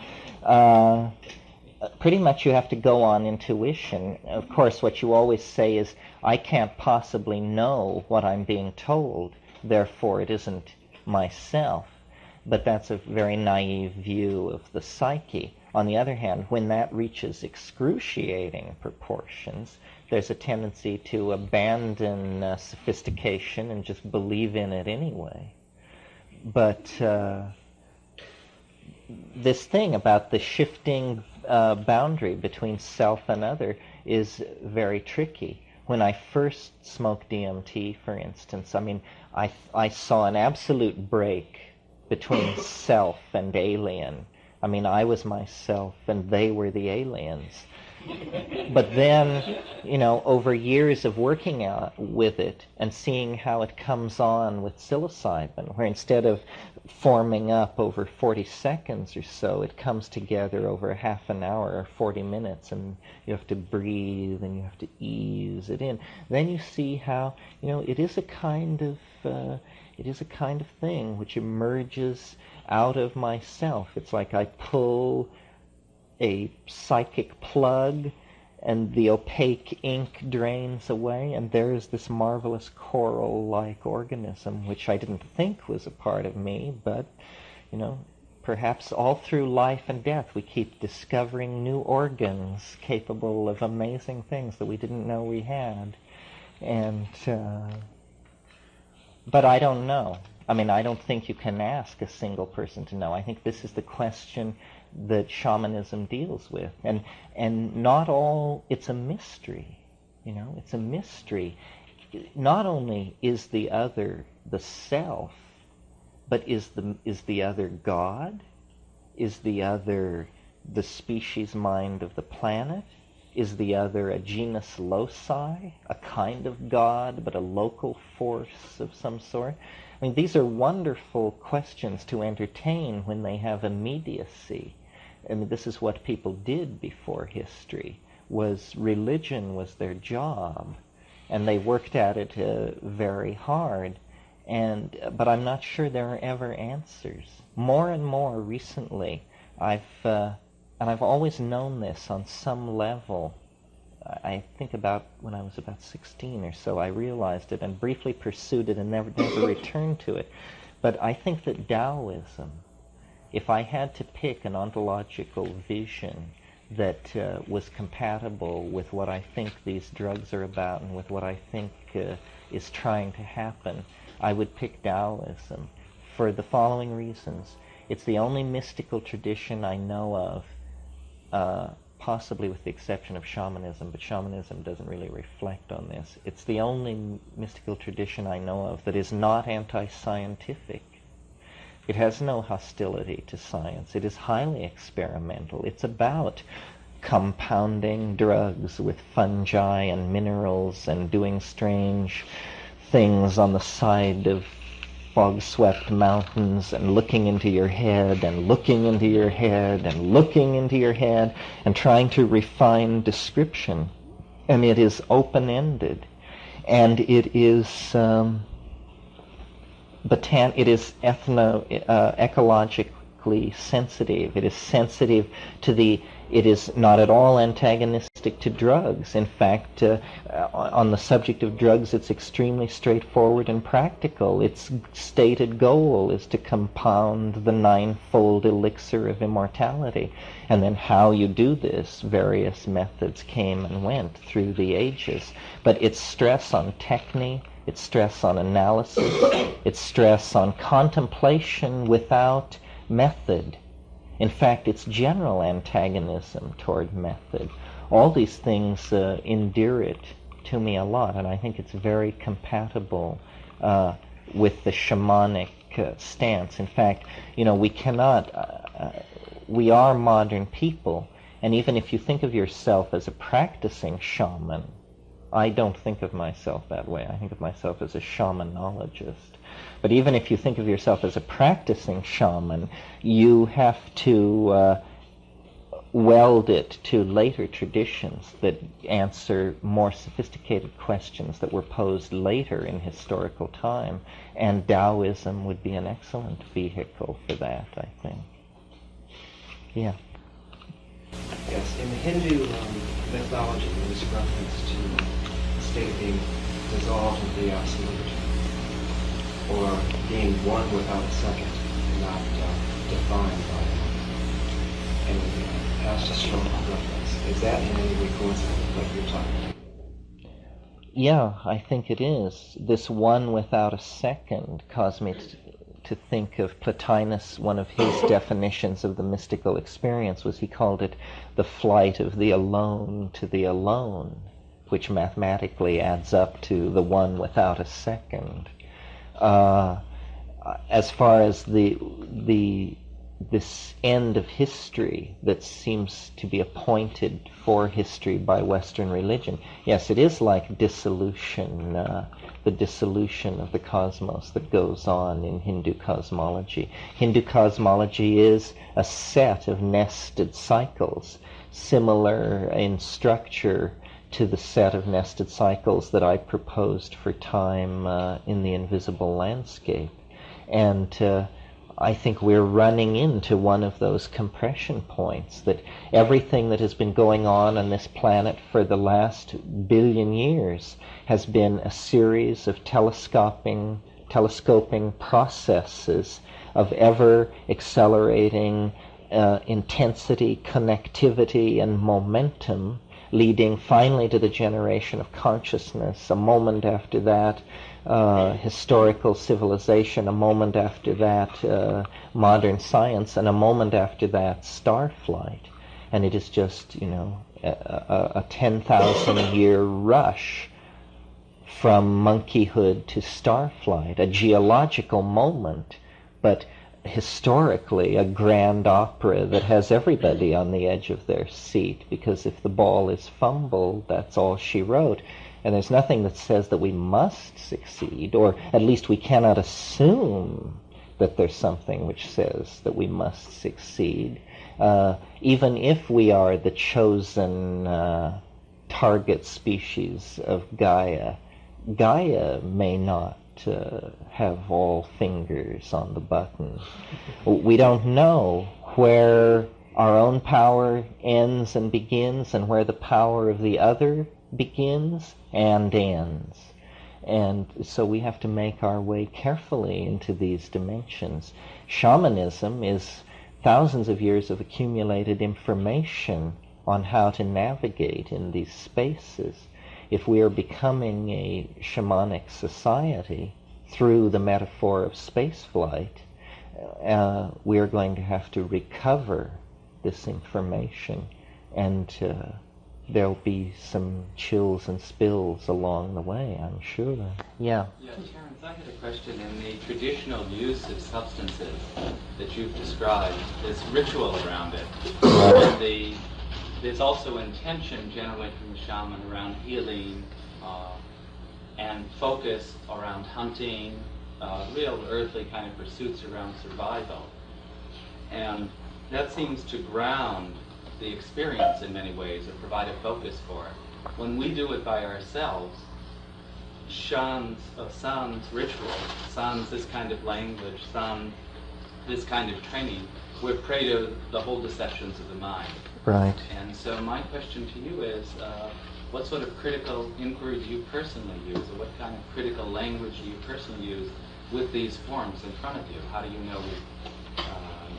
Pretty much you have to go on intuition. Of course, what you always say is, I can't possibly know what I'm being told, therefore it isn't myself. but that's a very naive view of the psyche. On the other hand, when that reaches excruciating proportions, there's a tendency to abandon sophistication and just believe in it anyway. But this thing about the shifting boundary between self and other is very tricky. When I first smoked DMT, for instance, I mean, I saw an absolute break between self and alien. I mean, I was myself and they were the aliens. But then, you know, over years of working out with it and seeing how it comes on with psilocybin, where instead of forming up over 40 seconds or so, it comes together over half an hour or 40 minutes, and you have to breathe and you have to ease it in. Then you see how, you know, it is a kind of thing which emerges out of myself. It's like I pull a psychic plug and the opaque ink drains away, and there's this marvelous coral-like organism which I didn't think was a part of me, but, you know, perhaps all through life and death we keep discovering new organs capable of amazing things that we didn't know we had. And but I don't know. I mean, I don't think you can ask a single person to know. I think this is the question that shamanism deals with. And not all, it's a mystery, you know, it's a mystery. Not only is the other the self, but is the other God? Is the other the species mind of the planet? Is the other a genus loci, a kind of God, but a local force of some sort? I mean, these are wonderful questions to entertain when they have immediacy. I mean, this is what people did before history. Religion was their job, and they worked at it very hard. But I'm not sure there are ever answers. More and more recently, I've always known this on some level. I think about when I was about 16 or so, I realized it and briefly pursued it and never returned to it. But I think that Taoism, if I had to pick an ontological vision that was compatible with what I think these drugs are about and with what I think is trying to happen, I would pick Taoism for the following reasons. It's the only mystical tradition I know of, possibly with the exception of shamanism, but shamanism doesn't really reflect on this. It's the only mystical tradition I know of that is not anti-scientific. It has no hostility to science. It is highly experimental. It's about compounding drugs with fungi and minerals and doing strange things on the side of fog-swept mountains and looking into your head and looking into your head and looking into your head and trying to refine description. And it is open-ended. And it is it is ecologically sensitive. It is sensitive to it is not at all antagonistic to drugs. In fact, on the subject of drugs, it's extremely straightforward and practical. Its stated goal is to compound the ninefold elixir of immortality. And then how you do this, various methods came and went through the ages. But its stress on technique, its stress on analysis, its stress on contemplation without method. In fact, its general antagonism toward method. All these things endear it to me a lot, and I think it's very compatible with the shamanic stance. In fact, you know, we are modern people, and even if you think of yourself as a practicing shaman, I don't think of myself that way. I think of myself as a shamanologist. But even if you think of yourself as a practicing shaman, you have to weld it to later traditions that answer more sophisticated questions that were posed later in historical time. And Taoism would be an excellent vehicle for that, I think. Yeah. Yes, in the Hindu mythology, there is reference to the state of being dissolved into the absolute, or being one without a second. not defined by any past historical reference. Is that in any way coincident with what you're talking about? Yeah, I think it is. This one without a second caused me to think of Plotinus. One of his definitions of the mystical experience was he called it the flight of the alone to the alone, which mathematically adds up to the one without a second. As far as this end of history that seems to be appointed for history by Western religion, yes, it is like dissolution, the dissolution of the cosmos that goes on in Hindu cosmology. Hindu cosmology is a set of nested cycles, similar in structure to the set of nested cycles that I proposed for time in the invisible landscape. And I think we're running into one of those compression points, that everything that has been going on this planet for the last billion years has been a series of telescoping processes of ever accelerating intensity, connectivity, and momentum, leading finally to the generation of consciousness. A moment after that, historical civilization. A moment after that, modern science. And a moment after that, star flight. And it is just, a 10,000-year rush from monkeyhood to star flight. A geological moment, but historically a grand opera that has everybody on the edge of their seat, because if the ball is fumbled, that's all she wrote. And there's nothing that says that we must succeed, or at least we cannot assume that there's something which says that we must succeed. Even if we are the chosen target species of Gaia, Gaia may not have all fingers on the button. We don't know where our own power ends and begins, and where the power of the other begins and ends. And so we have to make our way carefully into these dimensions. Shamanism is thousands of years of accumulated information on how to navigate in these spaces. If we are becoming a shamanic society through the metaphor of spaceflight, we are going to have to recover this information, and there'll be some chills and spills along the way, I'm sure. Yeah. Yeah, Terence, I had a question. In the traditional use of substances that you've described, there's ritual around it. And there's also intention generally from the shaman around healing and focus around hunting, real earthly kind of pursuits around survival. And that seems to ground the experience in many ways, or provide a focus for it. When we do it by ourselves, sans ritual, sans this kind of language, sans this kind of training, we're prey to the whole deceptions of the mind. Right. And so my question to you is, what sort of critical inquiry do you personally use, or what kind of critical language do you personally use with these forms in front of you? How do you know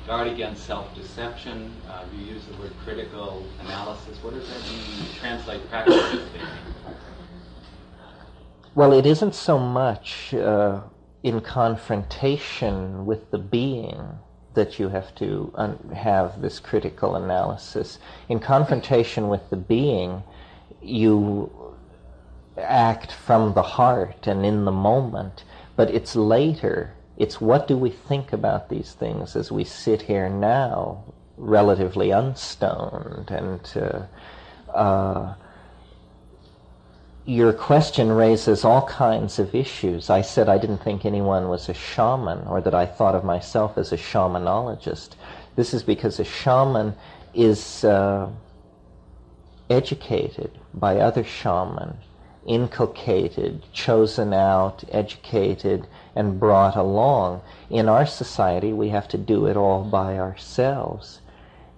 guard against self-deception? You use the word critical analysis. What does that mean? Translate practically speaking. Well, it isn't so much in confrontation with the being that you have to have this critical analysis. In confrontation with the being, you act from the heart and in the moment, but it's later. It's what do we think about these things as we sit here now, relatively unstoned. And your question raises all kinds of issues. I said I didn't think anyone was a shaman, or that I thought of myself as a shamanologist. This is because a shaman is educated by other shamans, inculcated, chosen out, educated, and brought along. In our society, we have to do it all by ourselves.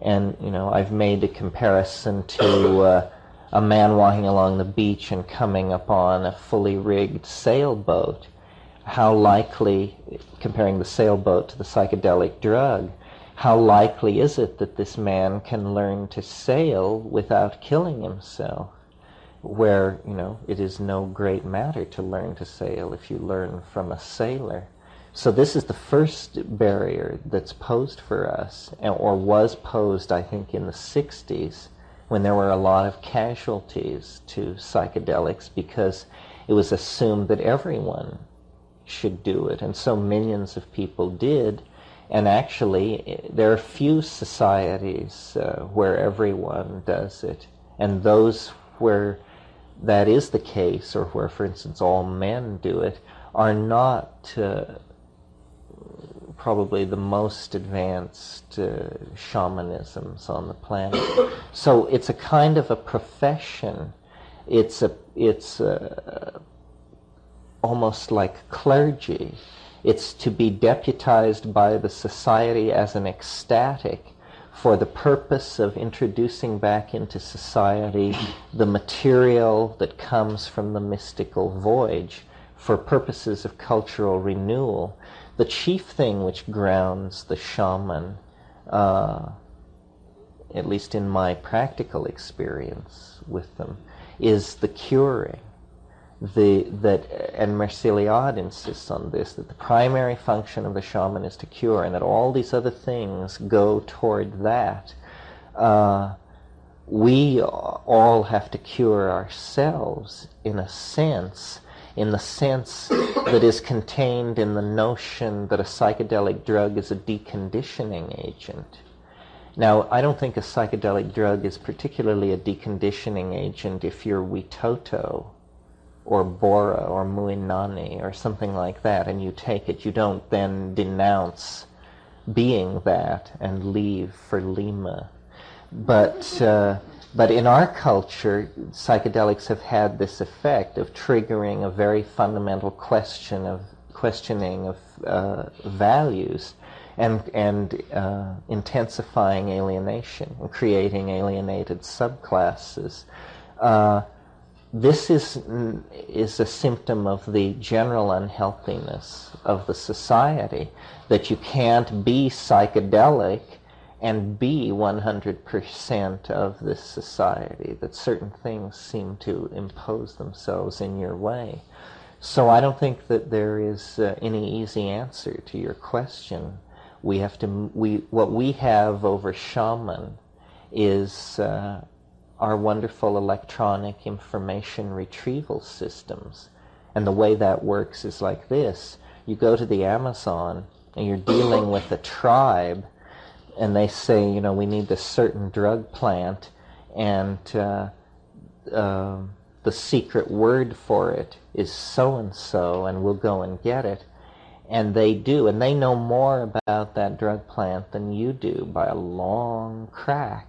And, I've made a comparison to a man walking along the beach and coming upon a fully rigged sailboat. how likely, comparing the sailboat to the psychedelic drug, how likely is it that this man can learn to sail without killing himself? Where, it is no great matter to learn to sail if you learn from a sailor. So this is the first barrier that's posed for us, or was posed, I think, in the 60s, when there were a lot of casualties to psychedelics, because it was assumed that everyone should do it, and so millions of people did. And actually, there are few societies where everyone does it, and those where that is the case, or where, for instance, all men do it, are not probably the most advanced shamanisms on the planet. So it's a kind of a profession. It's almost like clergy. It's to be deputized by the society as an ecstatic for the purpose of introducing back into society the material that comes from the mystical voyage for purposes of cultural renewal. The chief thing which grounds the shaman, at least in my practical experience with them, is the curing. And Merciliade insists on this, that the primary function of the shaman is to cure, and that all these other things go toward that. We all have to cure ourselves in the sense that is contained in the notion that a psychedelic drug is a deconditioning agent. Now, I don't think a psychedelic drug is particularly a deconditioning agent if you're Witoto or Bora or Muinani or something like that, and you take it. You don't then denounce being that and leave for Lima. But in our culture, psychedelics have had this effect of triggering a very fundamental questioning of values, and intensifying alienation and creating alienated subclasses. This is a symptom of the general unhealthiness of the society, that you can't be psychedelic and be 100% of this society, that certain things seem to impose themselves in your way. So I don't think that there is any easy answer to your question. What we have over shaman is our wonderful electronic information retrieval systems. And the way that works is like this. You go to the Amazon and you're dealing with a tribe, and they say, we need this certain drug plant, and the secret word for it is so-and-so, and we'll go and get it. And they do, and they know more about that drug plant than you do by a long crack.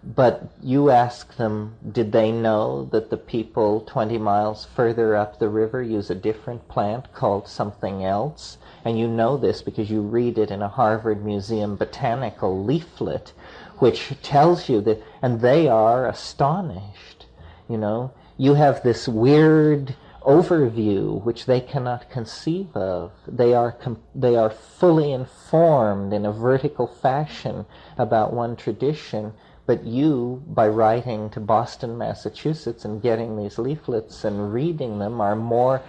But you ask them, did they know that the people 20 miles further up the river use a different plant called something else? And you know this because you read it in a Harvard Museum botanical leaflet, which tells you that, and they are astonished. You have this weird overview which they cannot conceive of. They are fully informed in a vertical fashion about one tradition. But you, by writing to Boston, Massachusetts, and getting these leaflets and reading them, are more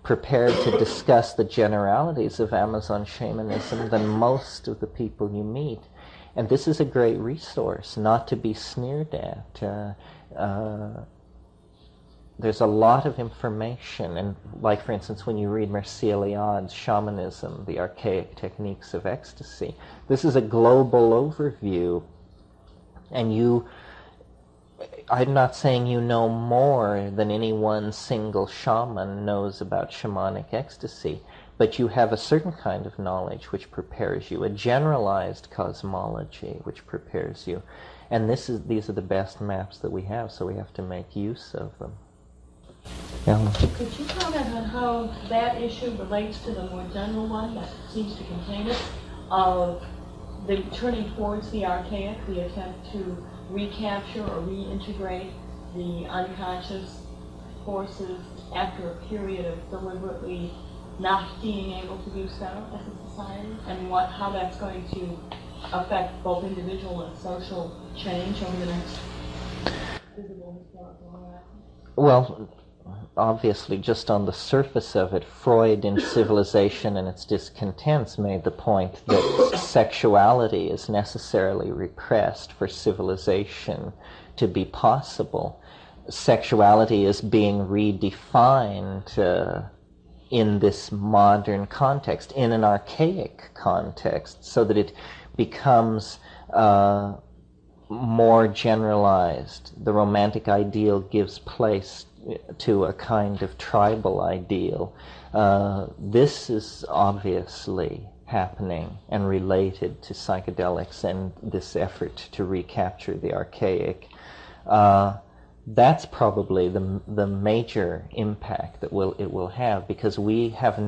prepared to discuss the generalities of Amazon shamanism than most of the people you meet. And this is a great resource, not to be sneered at. There's a lot of information, and like, for instance, when you read Merciliade's Shamanism, the Archaic Techniques of Ecstasy, this is a global overview. And I'm not saying you know more than any one single shaman knows about shamanic ecstasy, but you have a certain kind of knowledge which prepares you, a generalized cosmology which prepares you. And these are the best maps that we have, so we have to make use of them. Yeah. Could you comment on how that issue relates to the more general one that seems to contain it, of the turning towards the archaic, the attempt to recapture or reintegrate the unconscious forces after a period of deliberately not being able to do so as a society, and how that's going to affect both individual and social change over the next visible historical horizon? Well, obviously, just on the surface of it, Freud in Civilization and Its Discontents made the point that sexuality is necessarily repressed for civilization to be possible. Sexuality is being redefined in this modern context, in an archaic context, so that it becomes more generalized. The romantic ideal gives place to a kind of tribal ideal. This is obviously happening and related to psychedelics and this effort to recapture the archaic. That's probably the major impact that it will have, because we have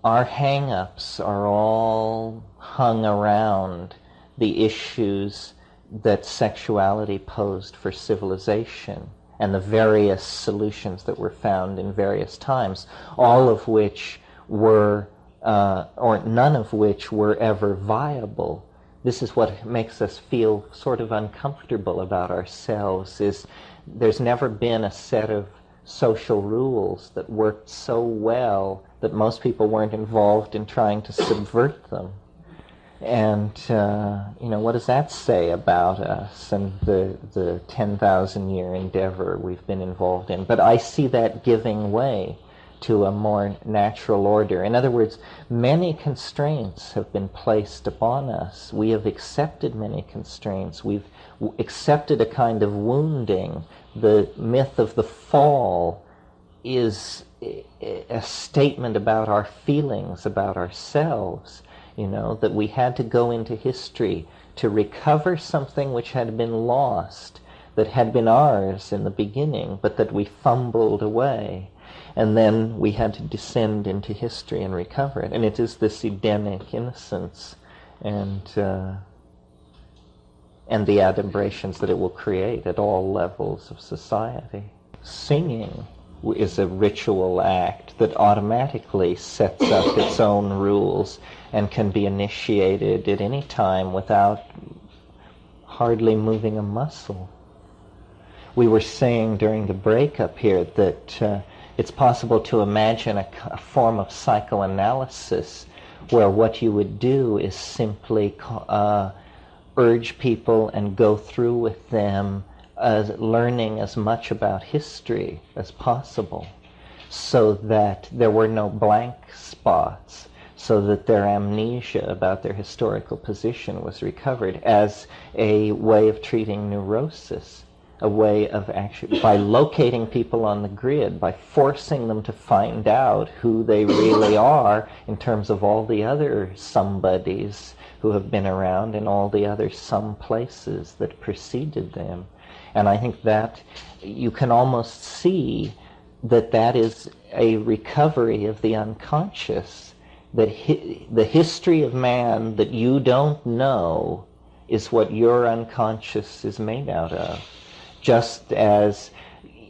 our hang-ups are all hung around the issues that sexuality posed for civilization and the various solutions that were found in various times, all of which were, or none of which were ever viable. This is what makes us feel sort of uncomfortable about ourselves, is there's never been a set of social rules that worked so well that most people weren't involved in trying to subvert them. And, what does that say about us and the 10,000-year endeavor we've been involved in? But I see that giving way to a more natural order. In other words, many constraints have been placed upon us. We have accepted many constraints. We've accepted a kind of wounding. The myth of the fall is a statement about our feelings, about ourselves, that we had to go into history to recover something which had been lost, that had been ours in the beginning, but that we fumbled away. And then we had to descend into history and recover it. And it is this Edenic innocence and the adumbrations that it will create at all levels of society. Singing is a ritual act that automatically sets up its own rules and can be initiated at any time without hardly moving a muscle. We were saying during the break-up here that it's possible to imagine a form of psychoanalysis where what you would do is simply urge people and go through with them learning as much about history as possible, so that there were no blank spots, so that their amnesia about their historical position was recovered, as a way of treating neurosis, a way of actually, by locating people on the grid, by forcing them to find out who they really are in terms of all the other somebodies who have been around and all the other some places that preceded them. And I think that you can almost see that that is a recovery of the unconscious, that the history of man that you don't know is what your unconscious is made out of, just as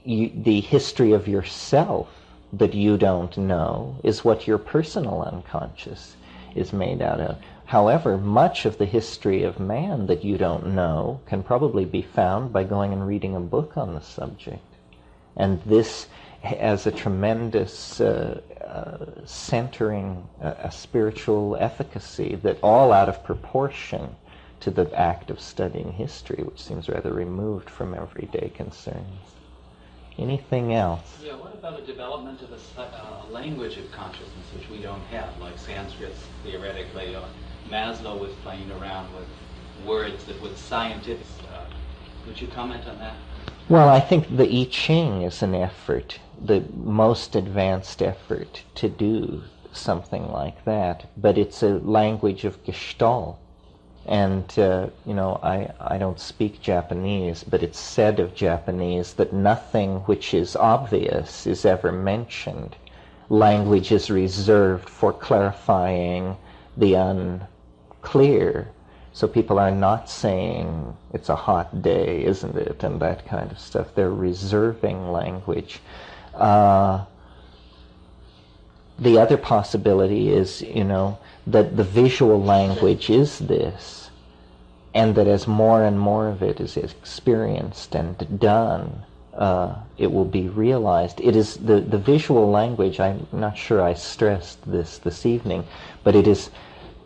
the history of yourself that you don't know is what your personal unconscious is made out of. However, much of the history of man that you don't know can probably be found by going and reading a book on the subject. And this has a tremendous centering, a spiritual efficacy that all out of proportion to the act of studying history, which seems rather removed from everyday concerns. Anything else? Yeah, what about a development of a language of consciousness which we don't have, like Sanskrit theoretically, or Maslow was playing around with words that would scientific. Would you comment on that? Well, I think the I Ching is an effort, the most advanced effort to do something like that, but it's a language of Gestalt. And, I don't speak Japanese, but it's said of Japanese that nothing which is obvious is ever mentioned. Language is reserved for clarifying the unclear. So people are not saying, it's a hot day, isn't it, and that kind of stuff. They're reserving language. the other possibility is, that the visual language is this, and that as more and more of it is experienced and done, it will be realized. It is the visual language, I'm not sure I stressed this evening, but it is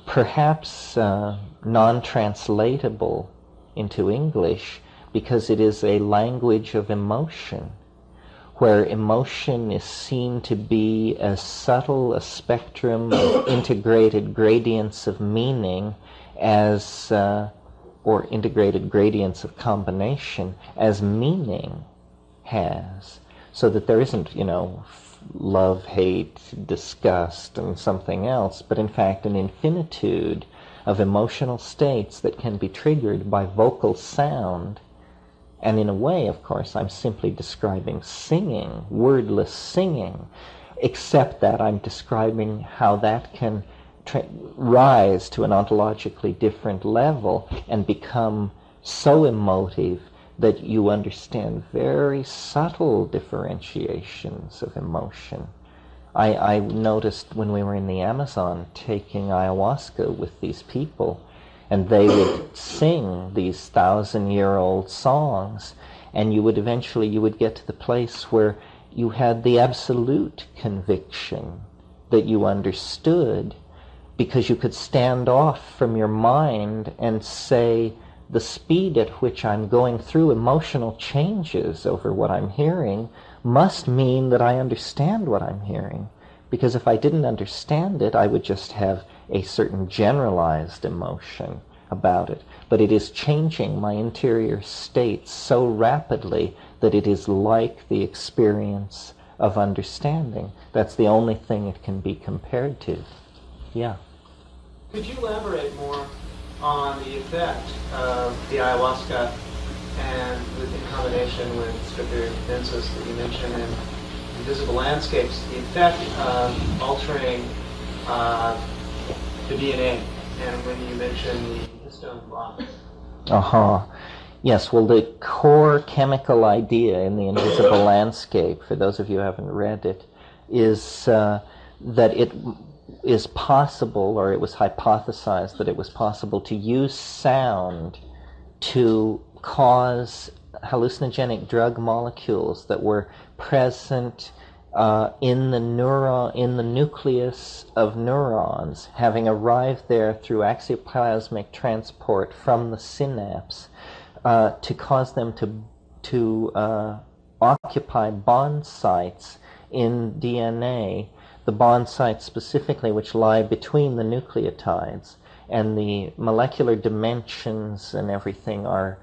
perhaps non-translatable into English because it is a language of emotion, where emotion is seen to be as subtle a spectrum of integrated gradients of meaning as, or integrated gradients of combination as meaning has. So that there isn't, love, hate, disgust, and something else, but in fact an infinitude of emotional states that can be triggered by vocal sound. And in a way, of course, I'm simply describing singing, wordless singing, except that I'm describing how that can rise to an ontologically different level and become so emotive that you understand very subtle differentiations of emotion. I noticed when we were in the Amazon taking ayahuasca with these people, and they would sing these 1,000-year-old songs, and you would get to the place where you had the absolute conviction that you understood, because you could stand off from your mind and say, the speed at which I'm going through emotional changes over what I'm hearing must mean that I understand what I'm hearing. Because if I didn't understand it, I would just have a certain generalized emotion about it. But it is changing my interior state so rapidly that it is like the experience of understanding. That's the only thing it can be compared to. Yeah. Could you elaborate more on the effect of the ayahuasca and in combination with strychnidensis that you mentioned in invisible landscapes, the effect of altering the DNA, and when you mentioned the histone blocks? Yes, well, the core chemical idea in the invisible landscape, for those of you who haven't read it, is that it is possible, or it was hypothesized that it was possible to use sound to cause hallucinogenic drug molecules that were present in the nucleus of neurons, having arrived there through axioplasmic transport from the synapse, to cause them to occupy bond sites in DNA, the bond sites specifically which lie between the nucleotides, and the molecular dimensions and everything are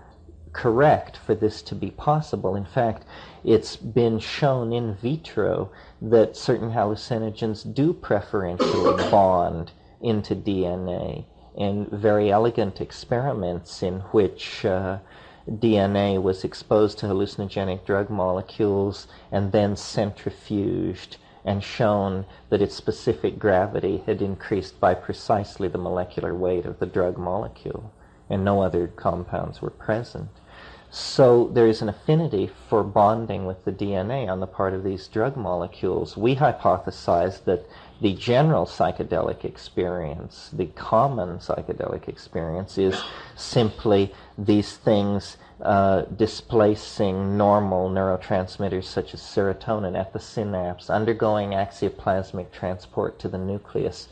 correct for this to be possible. In fact, it's been shown in vitro that certain hallucinogens do preferentially bond into DNA in very elegant experiments in which DNA was exposed to hallucinogenic drug molecules and then centrifuged, and shown that its specific gravity had increased by precisely the molecular weight of the drug molecule, and no other compounds were present. So there is an affinity for bonding with the DNA on the part of these drug molecules. We hypothesized that the general psychedelic experience, the common psychedelic experience, is simply these things displacing normal neurotransmitters such as serotonin at the synapse, undergoing axioplasmic transport to the nucleus,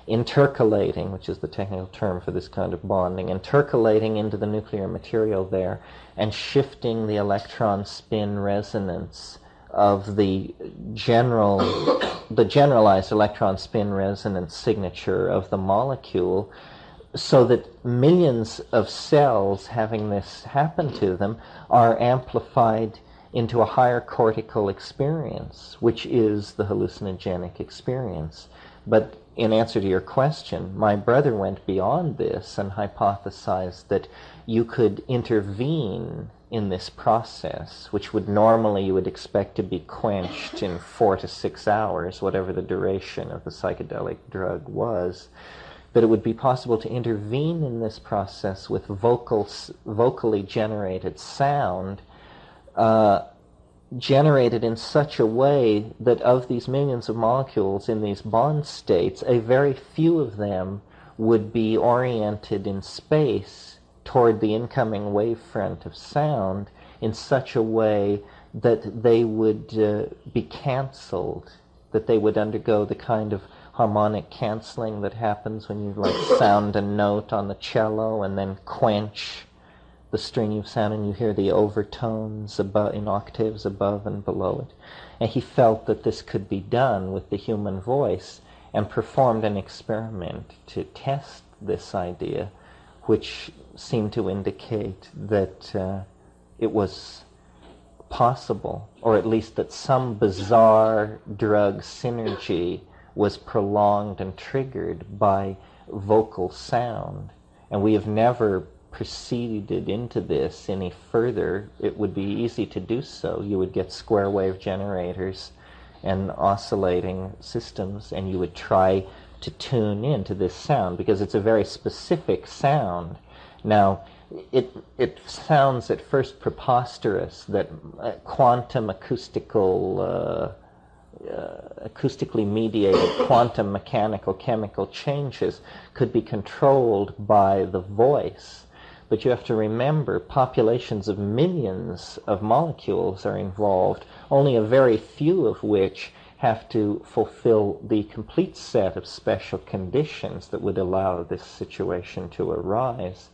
intercalating, which is the technical term for this kind of bonding, intercalating into the nuclear material there, and shifting the electron spin resonance of the generalized electron spin resonance signature of the molecule, so that millions of cells having this happen to them are amplified into a higher cortical experience, which is the hallucinogenic experience. But in answer to your question, my brother went beyond this and hypothesized that you could intervene in this process, which would normally you would expect to be quenched in 4 to 6 hours, whatever the duration of the psychedelic drug was. But it would be possible to intervene in this process with vocally generated sound generated in such a way that of these millions of molecules in these bond states, a very few of them would be oriented in space toward the incoming wavefront of sound in such a way that they would be canceled, that they would undergo the kind of harmonic canceling that happens when you sound a note on the cello and then quench the string of sound and you hear the overtones above, in octaves above and below it. And he felt that this could be done with the human voice and performed an experiment to test this idea, which seemed to indicate that it was possible, or at least that some bizarre drug synergy was prolonged and triggered by vocal sound. And we have never proceeded into this any further. It would be easy to do so. You would get square wave generators and oscillating systems, and you would try to tune into this sound because it's a very specific sound. Now, it sounds at first preposterous that quantum acoustically mediated quantum mechanical chemical changes could be controlled by the voice. But you have to remember, populations of millions of molecules are involved, only a very few of which have to fulfill the complete set of special conditions that would allow this situation to arise.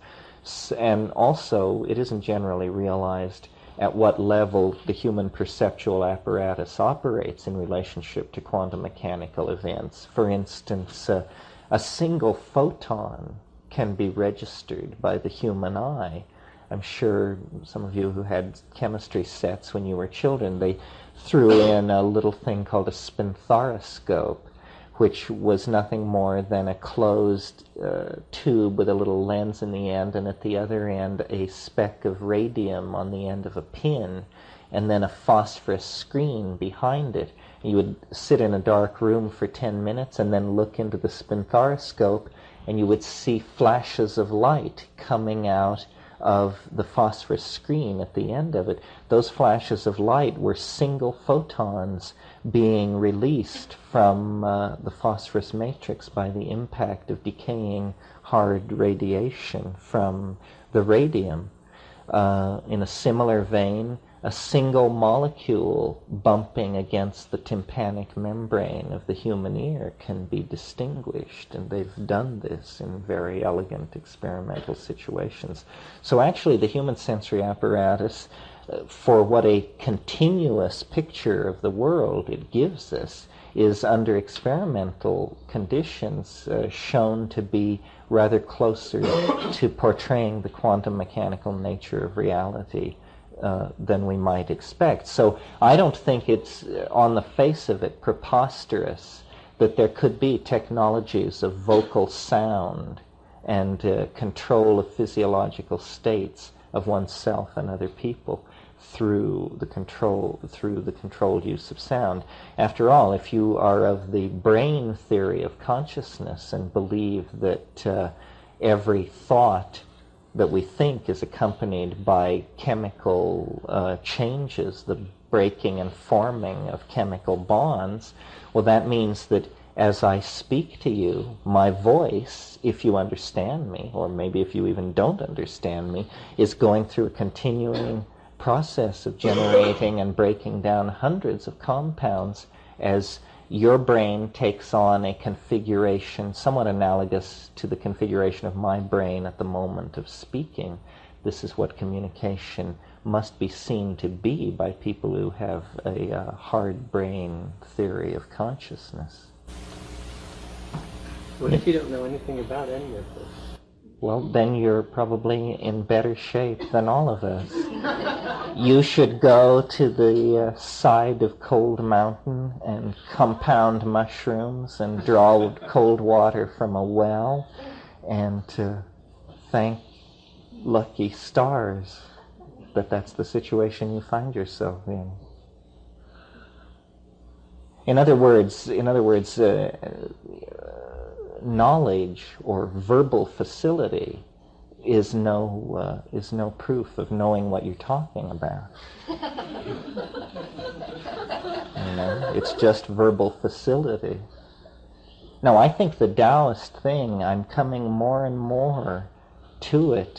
And also, it isn't generally realized at what level the human perceptual apparatus operates in relationship to quantum mechanical events. For instance, a single photon can be registered by the human eye. I'm sure some of you who had chemistry sets when you were children, they threw in a little thing called a spinthariscope, which was nothing more than a closed tube with a little lens in the end, and at the other end a speck of radium on the end of a pin, and then a phosphorus screen behind it. You would sit in a dark room for 10 minutes and then look into the spinthariscope, and you would see flashes of light coming out of the phosphorus screen at the end of it. Those flashes of light were single photons being released from the phosphorus matrix by the impact of decaying hard radiation from the radium. In a similar vein, a single molecule bumping against the tympanic membrane of the human ear can be distinguished, and they've done this in very elegant experimental situations. So actually the human sensory apparatus, for what a continuous picture of the world it gives us, is under experimental conditions shown to be rather closer to portraying the quantum mechanical nature of reality than we might expect. So I don't think it's, on the face of it, preposterous that there could be technologies of vocal sound and control of physiological states of oneself and other people through the controlled use of sound. After all, if you are of the brain theory of consciousness and believe that every thought that we think is accompanied by chemical changes, the breaking and forming of chemical bonds, well, that means that as I speak to you, my voice, if you understand me, or maybe if you even don't understand me, is going through a continuing process of generating and breaking down hundreds of compounds as your brain takes on a configuration somewhat analogous to the configuration of my brain at the moment of speaking. This is what communication must be seen to be by people who have a hard brain theory of consciousness. What if you don't know anything about any of this? Well, then you're probably in better shape than all of us. You should go to the side of Cold Mountain and compound mushrooms and draw cold water from a well and thank lucky stars that that's the situation you find yourself in. In other words, knowledge or verbal facility is no proof of knowing what you're talking about. It's just verbal facility. No, I think the Taoist thing, I'm coming more and more to it,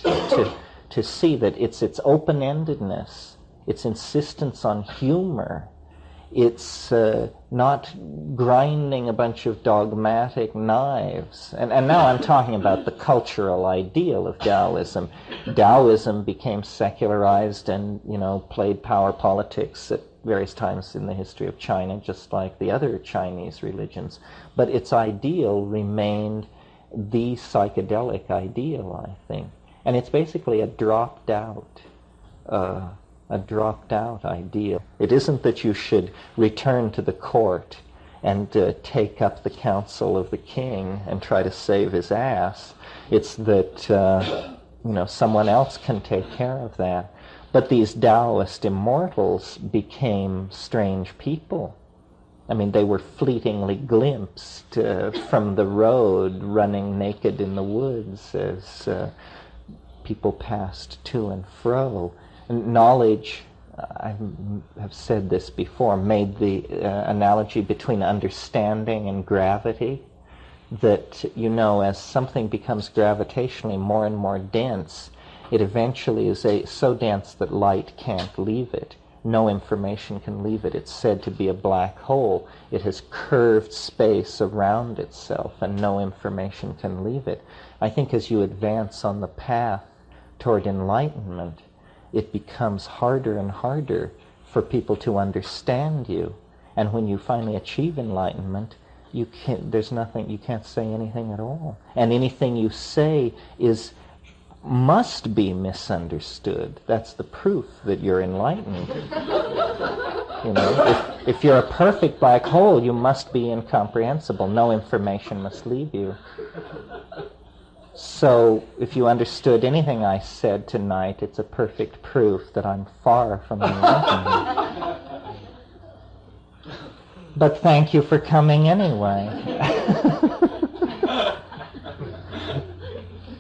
to see that it's its open-endedness, its insistence on humor, it's not grinding a bunch of dogmatic knives. And now I'm talking about the cultural ideal of Taoism. Taoism became secularized and, played power politics at various times in the history of China, just like the other Chinese religions. But its ideal remained the psychedelic ideal, I think. And it's basically a dropped out ideal. It isn't that you should return to the court and take up the counsel of the king and try to save his ass. It's that someone else can take care of that. But these Taoist immortals became strange people. I mean, they were fleetingly glimpsed from the road, running naked in the woods as people passed to and fro. And knowledge, I have said this before, made the analogy between understanding and gravity, that, as something becomes gravitationally more and more dense, it eventually is so dense that light can't leave it. No information can leave it. It's said to be a black hole. It has curved space around itself, and no information can leave it. I think as you advance on the path toward enlightenment, it becomes harder and harder for people to understand you. And when you finally achieve enlightenment, you can't say anything at all. And anything you say must be misunderstood. That's the proof that you're enlightened. If you're a perfect black hole, you must be incomprehensible. No information must leave you. So if you understood anything I said tonight, it's a perfect proof that I'm far from enlightened. But thank you for coming anyway.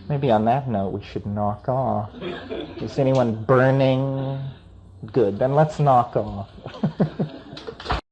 Maybe on that note we should knock off. Is anyone burning? Good, then let's knock off.